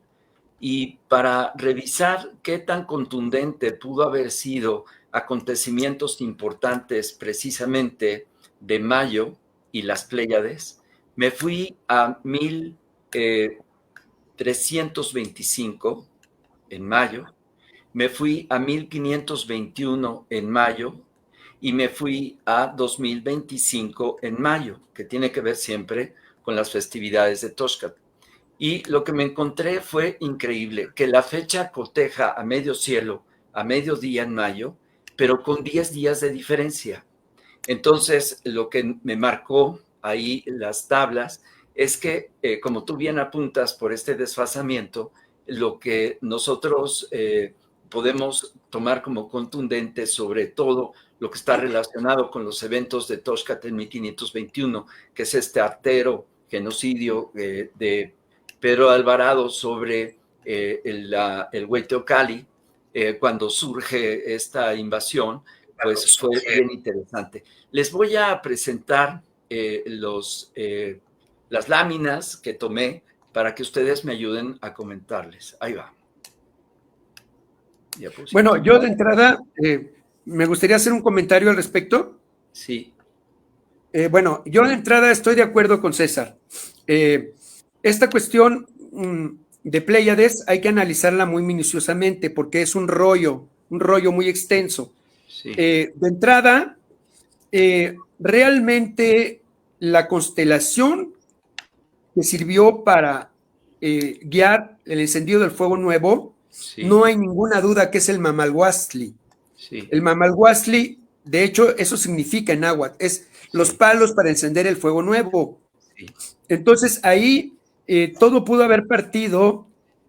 [SPEAKER 1] y para revisar qué tan contundente pudo haber sido acontecimientos importantes precisamente de mayo y las Pléyades, me fui a 1325 en mayo, me fui a 1521 en mayo y me fui a 2025 en mayo, que tiene que ver siempre con las festividades de Toxcat. Y lo que me encontré fue increíble, que la fecha coteja a medio cielo, a mediodía en mayo, pero con 10 días de diferencia. Entonces, lo que me marcó ahí las tablas es que, como tú bien apuntas por este desfasamiento, lo que nosotros podemos tomar como contundente, sobre todo lo que está relacionado con los eventos de Toxcat en 1521, que es este artero genocidio de Pedro Alvarado sobre el Hueteocali, cuando surge esta invasión, pues fue bien interesante. Les voy a presentar las láminas que tomé para que ustedes me ayuden a comentarles. Ahí va.
[SPEAKER 3] Bueno, yo de entrada me gustaría hacer un comentario al respecto.
[SPEAKER 1] Sí.
[SPEAKER 3] Bueno, yo de entrada estoy de acuerdo con César. Esta cuestión de Pléyades hay que analizarla muy minuciosamente porque es un rollo muy extenso.
[SPEAKER 1] Sí.
[SPEAKER 3] De entrada, realmente la constelación que sirvió para guiar el encendido del fuego nuevo,
[SPEAKER 1] sí.
[SPEAKER 3] No hay ninguna duda que es el Mamalhuatzli.
[SPEAKER 1] Sí.
[SPEAKER 3] El Mamalhuatzli, de hecho, eso significa en náhuatl, es los palos para encender el fuego nuevo.
[SPEAKER 1] Sí.
[SPEAKER 3] Entonces ahí todo pudo haber partido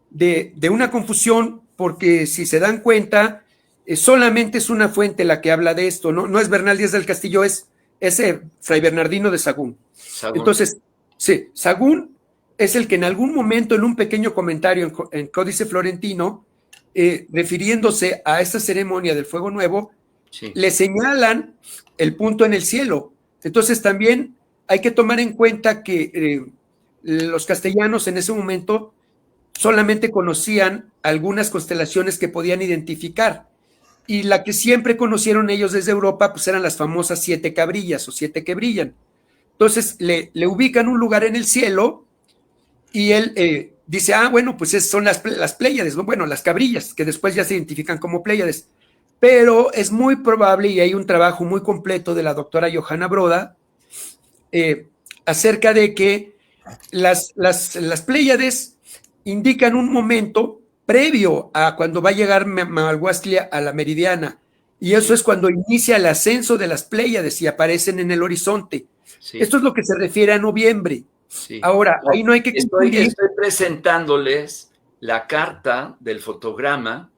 [SPEAKER 3] de una confusión, porque si se dan cuenta, solamente es una fuente la que habla de esto, no es Bernal Díaz del Castillo, es ese Fray Bernardino de Sahagún. Entonces, sí, Sahagún es el que en algún momento, en un pequeño comentario en Códice Florentino, refiriéndose a esta ceremonia del fuego nuevo, sí, le señalan el punto en el cielo. Entonces también hay que tomar en cuenta que los castellanos en ese momento solamente conocían algunas constelaciones que podían identificar, y la que siempre conocieron ellos desde Europa pues eran las famosas 7 cabrillas o 7 que brillan. Entonces le ubican un lugar en el cielo y él dice, bueno, pues son las Pléyades, bueno, las cabrillas, que después ya se identifican como Pléyades. Pero es muy probable, y hay un trabajo muy completo de la doctora Johanna Broda, acerca de que las Pléyades indican un momento previo a cuando va a llegar Mamalhuatzli a la meridiana, y eso es cuando inicia el ascenso de las Pléyades y aparecen en el horizonte. Sí. Esto es lo que se refiere a noviembre. Sí. Ahora, ahí no hay que confundir.
[SPEAKER 1] Estoy presentándoles la carta del fotograma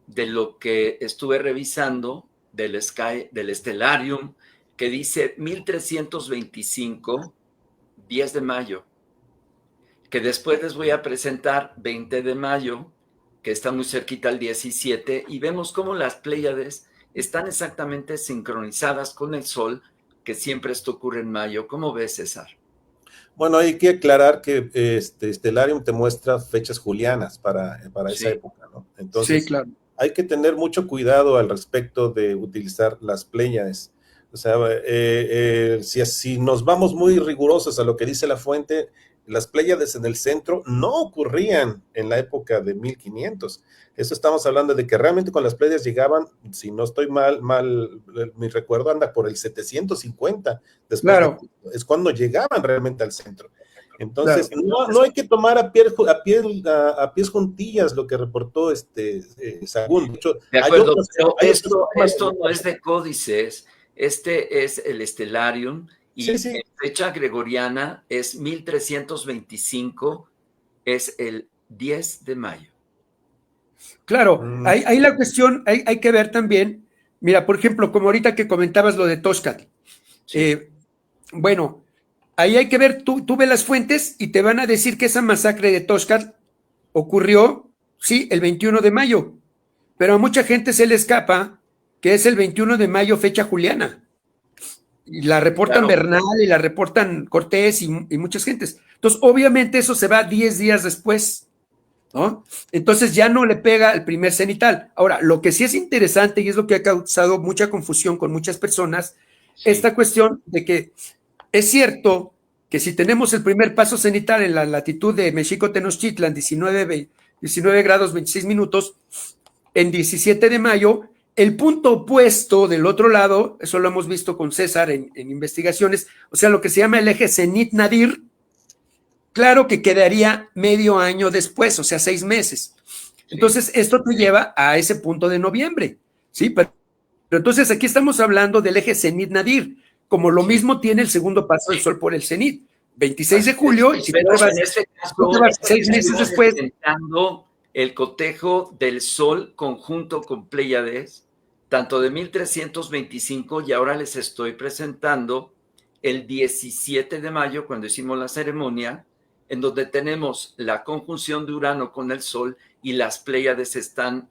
[SPEAKER 1] de lo que estuve revisando del Stellarium, que dice 1325, 10 de mayo, que después les voy a presentar 20 de mayo, que está muy cerquita al 17, y vemos cómo las Pléyades están exactamente sincronizadas con el Sol, que siempre esto ocurre en mayo. ¿Cómo ves, César?
[SPEAKER 2] Bueno, hay que aclarar que Stellarium te muestra fechas julianas para esa época, ¿no? Entonces,
[SPEAKER 3] sí, claro,
[SPEAKER 2] hay que tener mucho cuidado al respecto de utilizar las Pléyades. O sea, si nos vamos muy rigurosos a lo que dice la fuente, las Pléyades en el centro no ocurrían en la época de 1500. Eso estamos hablando de que realmente con las Pléyades llegaban, si no estoy mal, mi recuerdo anda por el 750. Después
[SPEAKER 3] claro,
[SPEAKER 2] es cuando llegaban realmente al centro. Entonces, claro, no hay que tomar a pies juntillas lo que reportó Sahagún. De hecho,
[SPEAKER 1] de acuerdo, pero esto no es de códices, este es el Stellarium, y sí. En fecha gregoriana es 1325, es el 10 de mayo.
[SPEAKER 3] Claro, ahí la cuestión, hay que ver también, mira, por ejemplo, como ahorita que comentabas lo de Toxcat, sí. Bueno, ahí hay que ver, tú ves las fuentes y te van a decir que esa masacre de Toxcat ocurrió, sí, el 21 de mayo, pero a mucha gente se le escapa que es el 21 de mayo fecha juliana. Y la reportan claro. Bernal y la reportan Cortés y muchas gentes. Entonces, obviamente eso se va 10 días después, ¿no? Entonces ya no le pega el primer cenital. Ahora, lo que sí es interesante y es lo que ha causado mucha confusión con muchas personas, sí. Esta cuestión de que es cierto que si tenemos el primer paso cenital en la latitud de Mexico-Tenochtitlan, 19 grados 26 minutos, en 17 de mayo, el punto opuesto del otro lado, eso lo hemos visto con César en investigaciones, o sea, lo que se llama el eje cenit-nadir, claro que quedaría medio año después, o sea, 6 meses. Entonces, esto te lleva a ese punto de noviembre, ¿sí? Pero entonces aquí estamos hablando del eje cenit-nadir, como lo mismo tiene el segundo paso del Sol por el cenit. 26 de julio, y si
[SPEAKER 1] pero
[SPEAKER 3] tú te vas,
[SPEAKER 1] en este caso,
[SPEAKER 3] tú te vas 6 meses después.
[SPEAKER 1] El cotejo del Sol conjunto con Pléyades, tanto de 1325, y ahora les estoy presentando el 17 de mayo, cuando hicimos la ceremonia, en donde tenemos la conjunción de Urano con el Sol y las Pléyades están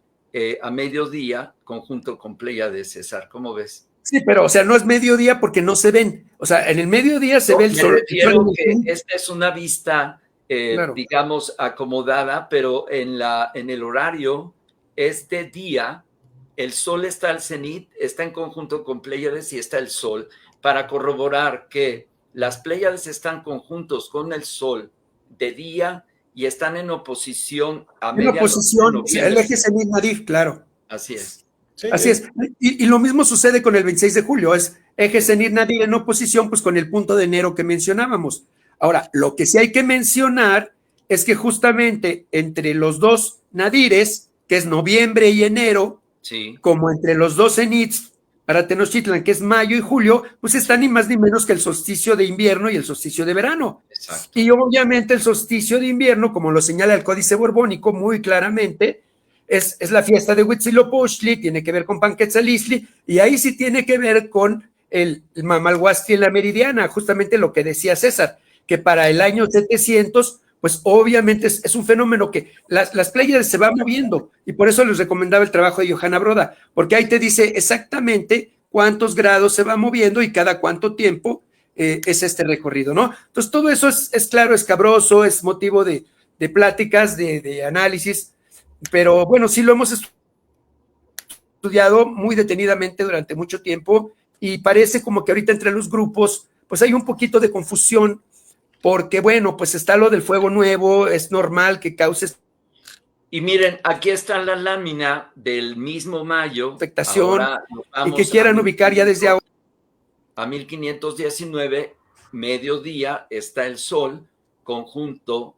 [SPEAKER 1] a mediodía, conjunto con Pléyades, César. ¿Cómo ves?
[SPEAKER 3] Sí, pero, o sea, no es mediodía porque no se ven. O sea, en el mediodía se ve el Sol.
[SPEAKER 1] Me refiero que esta es una vista,
[SPEAKER 3] claro,
[SPEAKER 1] digamos, acomodada, pero en el horario es de día. El Sol está al cenit, está en conjunto con Pléyades y está el Sol, para corroborar que las Pléyades están conjuntos con el Sol de día y están en oposición a
[SPEAKER 3] en
[SPEAKER 1] medianoche.
[SPEAKER 3] oposición, el eje cenit-nadir, claro.
[SPEAKER 1] Así es.
[SPEAKER 2] Sí,
[SPEAKER 3] Así es. Y lo mismo sucede con el 26 de julio, es eje cenit-nadir en oposición pues con el punto de enero que mencionábamos. Ahora, lo que sí hay que mencionar es que justamente entre los dos nadires, que es noviembre y enero,
[SPEAKER 1] Sí.
[SPEAKER 3] como entre los dos cenits para Tenochtitlan, que es mayo y julio, pues están ni más ni menos que el solsticio de invierno y el solsticio de verano.
[SPEAKER 1] Exacto.
[SPEAKER 3] Y obviamente el solsticio de invierno, como lo señala el Códice Borbónico muy claramente, es la fiesta de Huitzilopochtli, tiene que ver con Panquetzalistli, y ahí sí tiene que ver con el Mamalhuastli en la meridiana, justamente lo que decía César, que para el año 700, pues obviamente es un fenómeno que las Pléyades se van moviendo, y por eso les recomendaba el trabajo de Johanna Broda, porque ahí te dice exactamente cuántos grados se va moviendo y cada cuánto tiempo es este recorrido, ¿no? Entonces todo eso es claro, escabroso, es motivo de pláticas, de análisis, pero bueno, sí lo hemos estudiado muy detenidamente durante mucho tiempo y parece como que ahorita entre los grupos pues hay un poquito de confusión porque bueno, pues está lo del fuego nuevo, es normal que cause
[SPEAKER 1] Y miren, aquí está la lámina del mismo mayo.
[SPEAKER 3] afectación y que quieran ubicar ya desde ahora.
[SPEAKER 1] A 1519, mediodía, está el Sol conjunto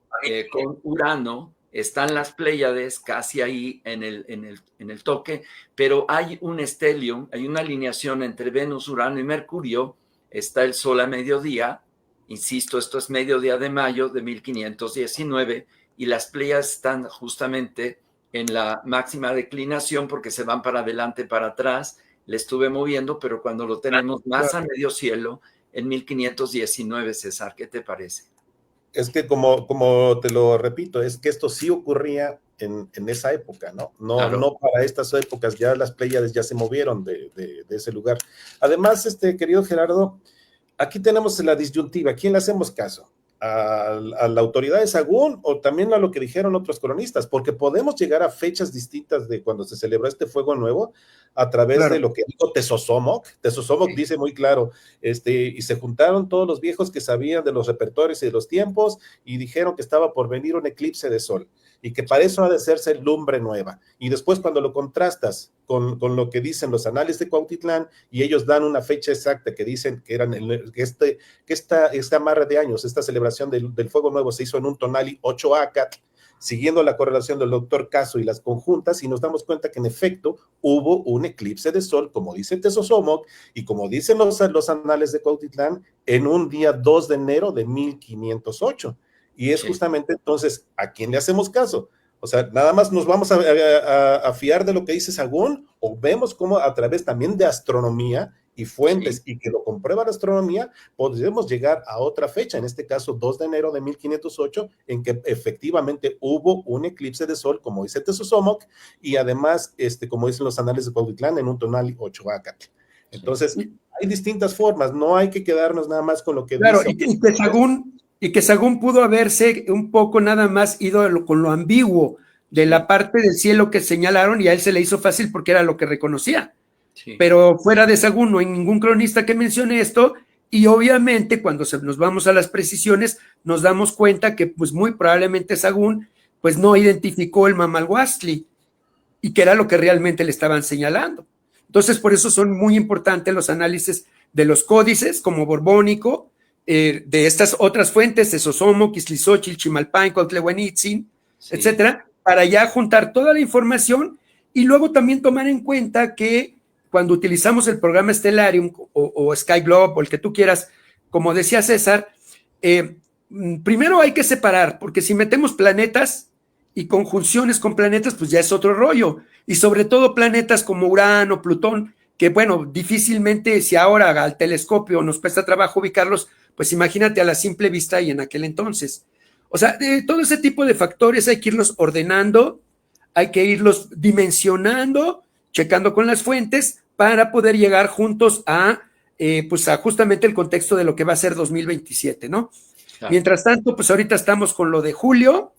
[SPEAKER 1] con Urano, están las Pléyades casi ahí en el toque, pero hay un estelium, hay una alineación entre Venus, Urano y Mercurio, está el Sol a mediodía, insisto, esto es mediodía de mayo de 1519, y las Pléyades están justamente en la máxima declinación porque se van para adelante, para atrás. Le estuve moviendo, pero cuando lo tenemos más a medio cielo, en 1519, César, ¿qué te parece?
[SPEAKER 2] Es que como te lo repito, es que esto sí ocurría en esa época, ¿no?
[SPEAKER 1] Claro.
[SPEAKER 2] No para estas épocas, ya las Pléyades ya se movieron de ese lugar. Además, querido Gerardo, aquí tenemos la disyuntiva, ¿a quién le hacemos caso? ¿A la autoridad de Sagún o también a lo que dijeron otros cronistas? Porque podemos llegar a fechas distintas de cuando se celebró este fuego nuevo a través de lo que dijo Tezosomoc. Tezosomoc dice muy claro, y se juntaron todos los viejos que sabían de los repertorios y de los tiempos y dijeron que estaba por venir un eclipse de sol y que para eso ha de hacerse lumbre nueva. Y después cuando lo contrastas con lo que dicen los anales de Cuautitlán y ellos dan una fecha exacta que dicen que eran este amarre de años, esta celebración del fuego nuevo se hizo en un tonali 8 Acat, siguiendo la correlación del doctor Caso y las conjuntas, y nos damos cuenta que en efecto hubo un eclipse de sol, como dice Tezosomoc, y como dicen los anales de Cuautitlán, en un día 2 de enero de 1508. Y es justamente entonces, ¿a quién le hacemos caso? O sea, nada más nos vamos a fiar de lo que dice Sagún, o vemos cómo a través también de astronomía y fuentes, y que lo comprueba la astronomía, podríamos llegar a otra fecha, en este caso 2 de enero de 1508, en que efectivamente hubo un eclipse de sol, como dice Tezosomoc, y además, como dicen los anales de Cuautitlán, en un tonali 8 Acat. Entonces, hay distintas formas, no hay que quedarnos nada más con lo que
[SPEAKER 3] claro,
[SPEAKER 2] dice.
[SPEAKER 3] Y que Sagún pudo haberse un poco nada más ido con lo ambiguo de la parte del cielo que señalaron y a él se le hizo fácil porque era lo que reconocía. Sí. Pero fuera de Sagún no hay ningún cronista que mencione esto y obviamente cuando nos vamos a las precisiones nos damos cuenta que pues muy probablemente Sagún pues no identificó el Mamalhuastli y que era lo que realmente le estaban señalando. Entonces por eso son muy importantes los análisis de los códices como Borbónico, de estas otras fuentes, de Sosomo, Quislizochil, Chimalpain, Cuautlehuenitzin,
[SPEAKER 1] Sí.
[SPEAKER 3] etcétera, para ya juntar toda la información y luego también tomar en cuenta que cuando utilizamos el programa Stellarium o Sky Globe o el que tú quieras, como decía César, primero hay que separar, porque si metemos planetas y conjunciones con planetas, pues ya es otro rollo. Y sobre todo planetas como Urano, Plutón, que bueno, difícilmente si ahora al telescopio nos cuesta trabajo ubicarlos, pues imagínate a la simple vista y en aquel entonces. O sea, todo ese tipo de factores hay que irlos ordenando, hay que irlos dimensionando, checando con las fuentes para poder llegar juntos pues a justamente el contexto de lo que va a ser 2027, ¿no? Claro. Mientras tanto, pues ahorita estamos con lo de julio,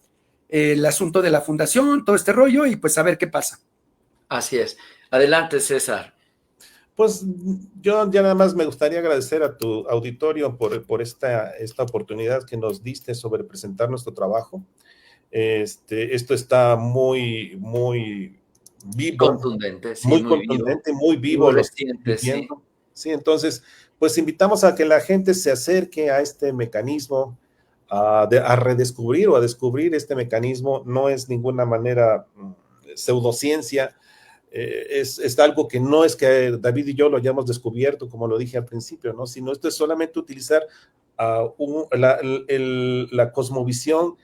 [SPEAKER 3] el asunto de la fundación, todo este rollo, y pues a ver qué pasa.
[SPEAKER 1] Así es. Adelante, César.
[SPEAKER 2] Pues yo ya nada más me gustaría agradecer a tu auditorio por esta oportunidad que nos diste sobre presentar nuestro trabajo. Esto está muy vivo.
[SPEAKER 1] Contundente, sí,
[SPEAKER 2] muy contundente,
[SPEAKER 1] vivo,
[SPEAKER 2] muy vivo.
[SPEAKER 1] Reciente, sí.
[SPEAKER 2] Sí, entonces, pues invitamos a que la gente se acerque a este mecanismo, a redescubrir o a descubrir este mecanismo. No es ninguna manera pseudociencia. Es algo que no es que David y yo lo hayamos descubierto, como lo dije al principio, ¿no? Sino esto es solamente utilizar la cosmovisión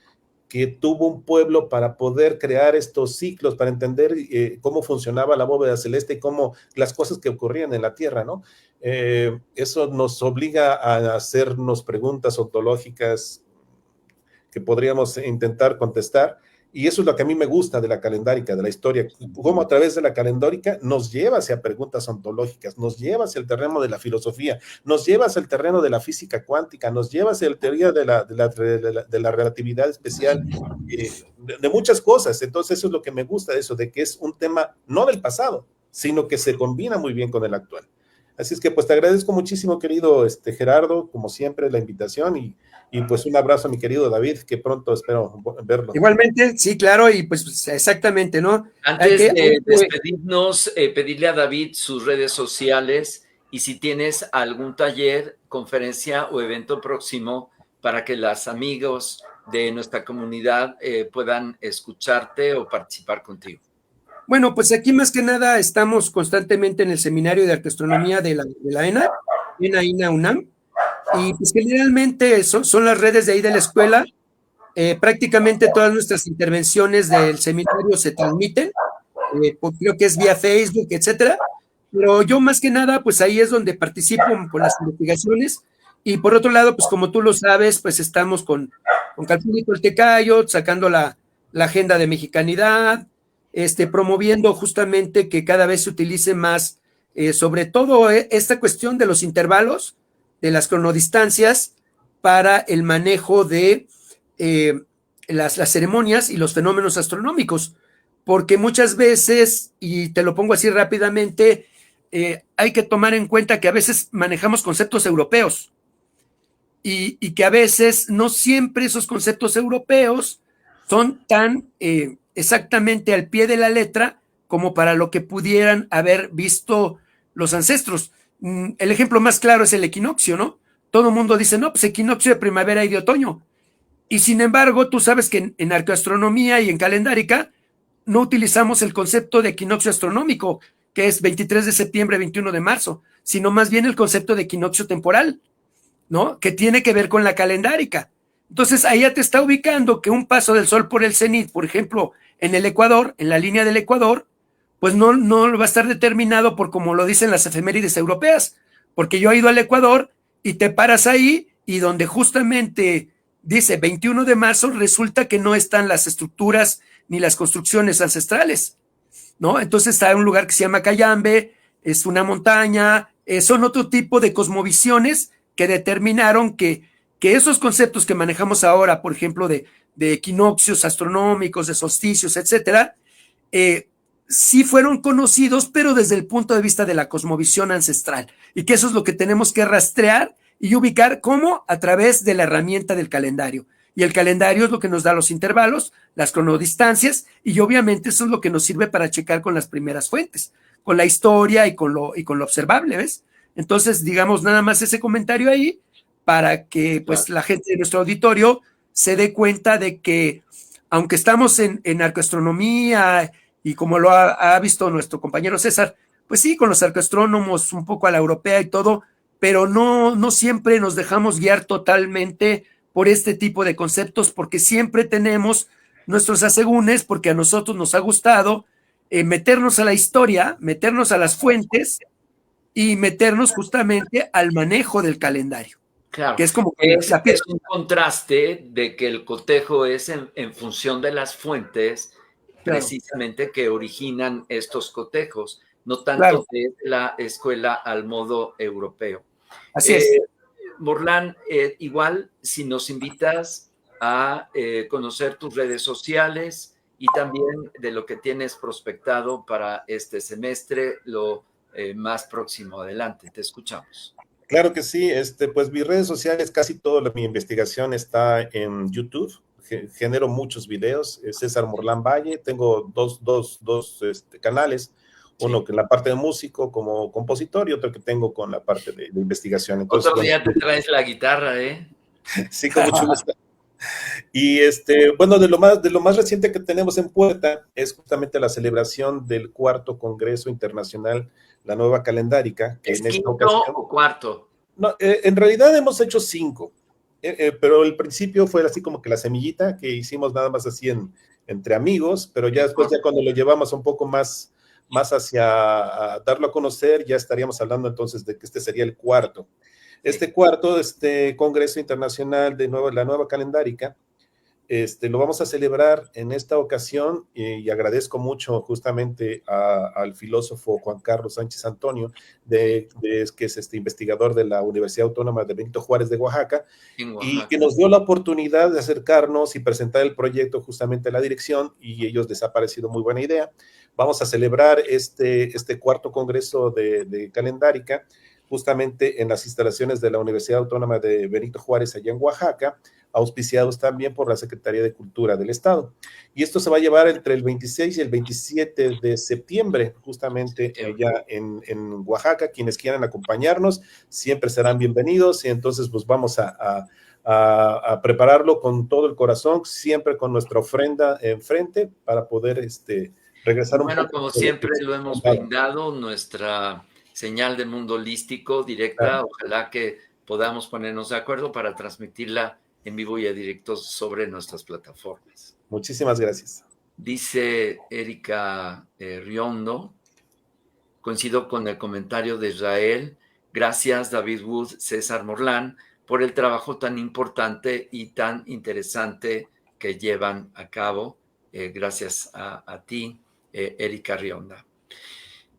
[SPEAKER 2] que tuvo un pueblo para poder crear estos ciclos, para entender cómo funcionaba la bóveda celeste y cómo las cosas que ocurrían en la Tierra, ¿no? Eso nos obliga a hacernos preguntas ontológicas que podríamos intentar contestar. Y eso es lo que a mí me gusta de la calendárica, de la historia, cómo a través de la calendárica nos lleva hacia preguntas ontológicas, nos lleva hacia el terreno de la filosofía, nos lleva hacia el terreno de la física cuántica, nos lleva hacia la teoría de la relatividad especial, de muchas cosas. Entonces eso es lo que me gusta de eso, de que es un tema no del pasado, sino que se combina muy bien con el actual. Así es que pues te agradezco muchísimo, querido Gerardo, como siempre, la invitación y pues un abrazo a mi querido David, que pronto espero verlo.
[SPEAKER 3] Igualmente, sí, claro, y pues exactamente, ¿no?
[SPEAKER 1] Antes de despedirnos, pedirle a David sus redes sociales y si tienes algún taller, conferencia o evento próximo para que los amigos de nuestra comunidad puedan escucharte o participar contigo.
[SPEAKER 3] Bueno, pues aquí más que nada estamos constantemente en el seminario de arqueastronomía de la ENA, ENA UNAM, y pues generalmente son las redes de ahí de la escuela. Prácticamente todas nuestras intervenciones del seminario se transmiten, creo que es vía Facebook, etcétera, pero yo más que nada, pues ahí es donde participo con las investigaciones, y por otro lado, pues como tú lo sabes, pues estamos con Calpún y Toltecayo, sacando la agenda de mexicanidad, promoviendo justamente que cada vez se utilice más, sobre todo esta cuestión de los intervalos, de las cronodistancias, para el manejo de las ceremonias y los fenómenos astronómicos, porque muchas veces, y te lo pongo así rápidamente, hay que tomar en cuenta que a veces manejamos conceptos europeos y que a veces no siempre esos conceptos europeos son tan exactamente al pie de la letra como para lo que pudieran haber visto los ancestros. El ejemplo más claro es el equinoccio, ¿no? Todo el mundo dice, no, pues equinoccio de primavera y de otoño. Y sin embargo, tú sabes que en arqueoastronomía y en calendárica no utilizamos el concepto de equinoccio astronómico, que es 23 de septiembre, 21 de marzo, sino más bien el concepto de equinoccio temporal, ¿no? Que tiene que ver con la calendárica. Entonces, ahí ya te está ubicando que un paso del Sol por el cenit, por ejemplo, en el Ecuador, en la línea del Ecuador, pues no va a estar determinado por como lo dicen las efemérides europeas, porque yo he ido al Ecuador y te paras ahí y donde justamente dice 21 de marzo, resulta que no están las estructuras ni las construcciones ancestrales, ¿no? Entonces está en un lugar que se llama Cayambe, es una montaña, son otro tipo de cosmovisiones que determinaron que esos conceptos que manejamos ahora, por ejemplo, de equinoccios astronómicos, de solsticios, etcétera, sí fueron conocidos, pero desde el punto de vista de la cosmovisión ancestral, y que eso es lo que tenemos que rastrear y ubicar como a través de la herramienta del calendario. Y el calendario es lo que nos da los intervalos, las cronodistancias, y obviamente eso es lo que nos sirve para checar con las primeras fuentes, con la historia y con lo observable, ¿ves? Entonces, digamos, nada más ese comentario ahí, para que pues la gente de nuestro auditorio se dé cuenta de que aunque estamos en arcoastronomía y como lo ha visto nuestro compañero César, pues sí, con los arcoastrónomos un poco a la europea y todo, pero no siempre nos dejamos guiar totalmente por este tipo de conceptos, porque siempre tenemos nuestros asegúnes, porque a nosotros nos ha gustado meternos a la historia, meternos a las fuentes y meternos justamente al manejo del calendario.
[SPEAKER 1] Claro,
[SPEAKER 3] Que es como
[SPEAKER 1] es
[SPEAKER 3] la piedra.
[SPEAKER 1] un contraste de que el cotejo es en función de las fuentes precisamente que originan estos cotejos, no tanto de la escuela al modo europeo.
[SPEAKER 3] Así es.
[SPEAKER 1] Morlán, igual si nos invitas a conocer tus redes sociales y también de lo que tienes prospectado para este semestre, lo más próximo. Adelante, te escuchamos.
[SPEAKER 2] Claro que sí, pues mis redes sociales, casi toda mi investigación está en YouTube. Genero muchos videos. César Morlán Valle, tengo dos canales, uno que la parte de músico como compositor y otro que tengo con la parte de investigación. Entonces,
[SPEAKER 1] Otro día te traes la guitarra, ¿eh?
[SPEAKER 2] Sí, con mucho gusto. Y bueno, de lo más reciente que tenemos en puerta es justamente la celebración del 4º Congreso Internacional, la Nueva Calendárica, que
[SPEAKER 1] ¿Es
[SPEAKER 2] en esta
[SPEAKER 1] quinto
[SPEAKER 2] ocasión...
[SPEAKER 1] o cuarto?
[SPEAKER 2] No, en realidad hemos hecho 5, pero el principio fue así como que la semillita que hicimos nada más así entre amigos, pero ya después, ya cuando lo llevamos un poco más hacia a darlo a conocer, ya estaríamos hablando entonces de que este sería el 4º. Este 4º Congreso Internacional de la Nueva Calendárica, lo vamos a celebrar en esta ocasión y agradezco mucho justamente al filósofo Juan Carlos Sánchez Antonio, que es investigador de la Universidad Autónoma de Benito Juárez de Oaxaca, y que nos dio la oportunidad de acercarnos y presentar el proyecto justamente a la dirección, y ellos les ha parecido muy buena idea. Vamos a celebrar este 4º Congreso de Calendárica justamente en las instalaciones de la Universidad Autónoma de Benito Juárez, allá en Oaxaca, auspiciados también por la Secretaría de Cultura del Estado. Y esto se va a llevar entre el 26 y el 27 de septiembre, justamente allá en Oaxaca. Quienes quieran acompañarnos siempre serán bienvenidos, y entonces pues vamos a prepararlo con todo el corazón, siempre con nuestra ofrenda enfrente para poder regresar un poco.
[SPEAKER 1] Bueno, como siempre lo hemos brindado, nuestra señal de mundo holístico directa. Ojalá que podamos ponernos de acuerdo para transmitirla en vivo y a directo sobre nuestras plataformas.
[SPEAKER 2] Muchísimas gracias.
[SPEAKER 1] Dice Erika Riondo, coincido con el comentario de Israel. Gracias, David Wood, César Morlán, por el trabajo tan importante y tan interesante que llevan a cabo. Gracias a ti, Erika Rionda.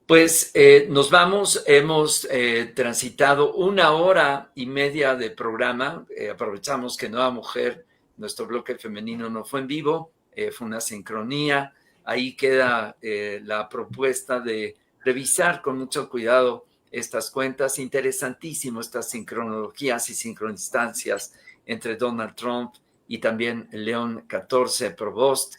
[SPEAKER 1] Pues nos vamos, hemos transitado 1 hora y media de programa. Aprovechamos que Nueva Mujer, nuestro bloque femenino, no fue en vivo, fue una sincronía. Ahí queda la propuesta de revisar con mucho cuidado estas cuentas. Interesantísimo estas sincronologías y sincronistancias entre Donald Trump y también León XIV Provost,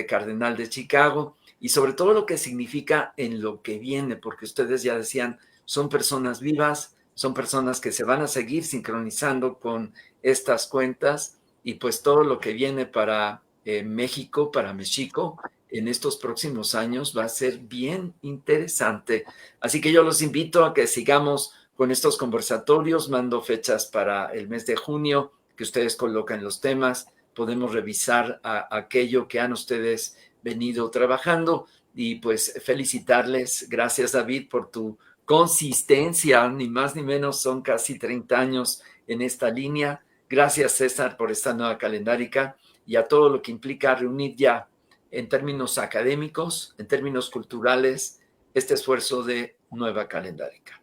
[SPEAKER 1] cardenal de Chicago, y sobre todo lo que significa en lo que viene, porque ustedes ya decían, son personas vivas, son personas que se van a seguir sincronizando con estas cuentas, y pues todo lo que viene para México, para México, en estos próximos años va a ser bien interesante. Así que yo los invito a que sigamos con estos conversatorios. Mando fechas para el mes de junio, que ustedes colocan los temas. Podemos revisar aquello que han ustedes venido trabajando, y pues felicitarles. Gracias, David, por tu consistencia, ni más ni menos, son casi 30 años en esta línea. Gracias, César, por esta nueva calendárica y a todo lo que implica reunir ya en términos académicos, en términos culturales, este esfuerzo de nueva calendárica.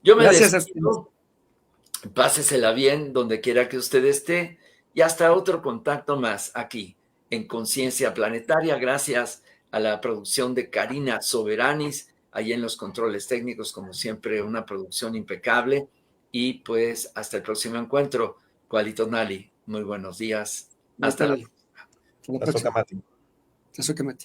[SPEAKER 1] Yo me despido. Pásesela bien donde quiera que usted esté, y hasta otro contacto más aquí en Conciencia Planetaria. Gracias a la producción de Karina Soberanis, ahí en los controles técnicos, como siempre, una producción impecable. Y pues hasta el próximo encuentro. Cualito Nali, muy buenos días. Hasta la próxima.
[SPEAKER 3] Hasta la próxima.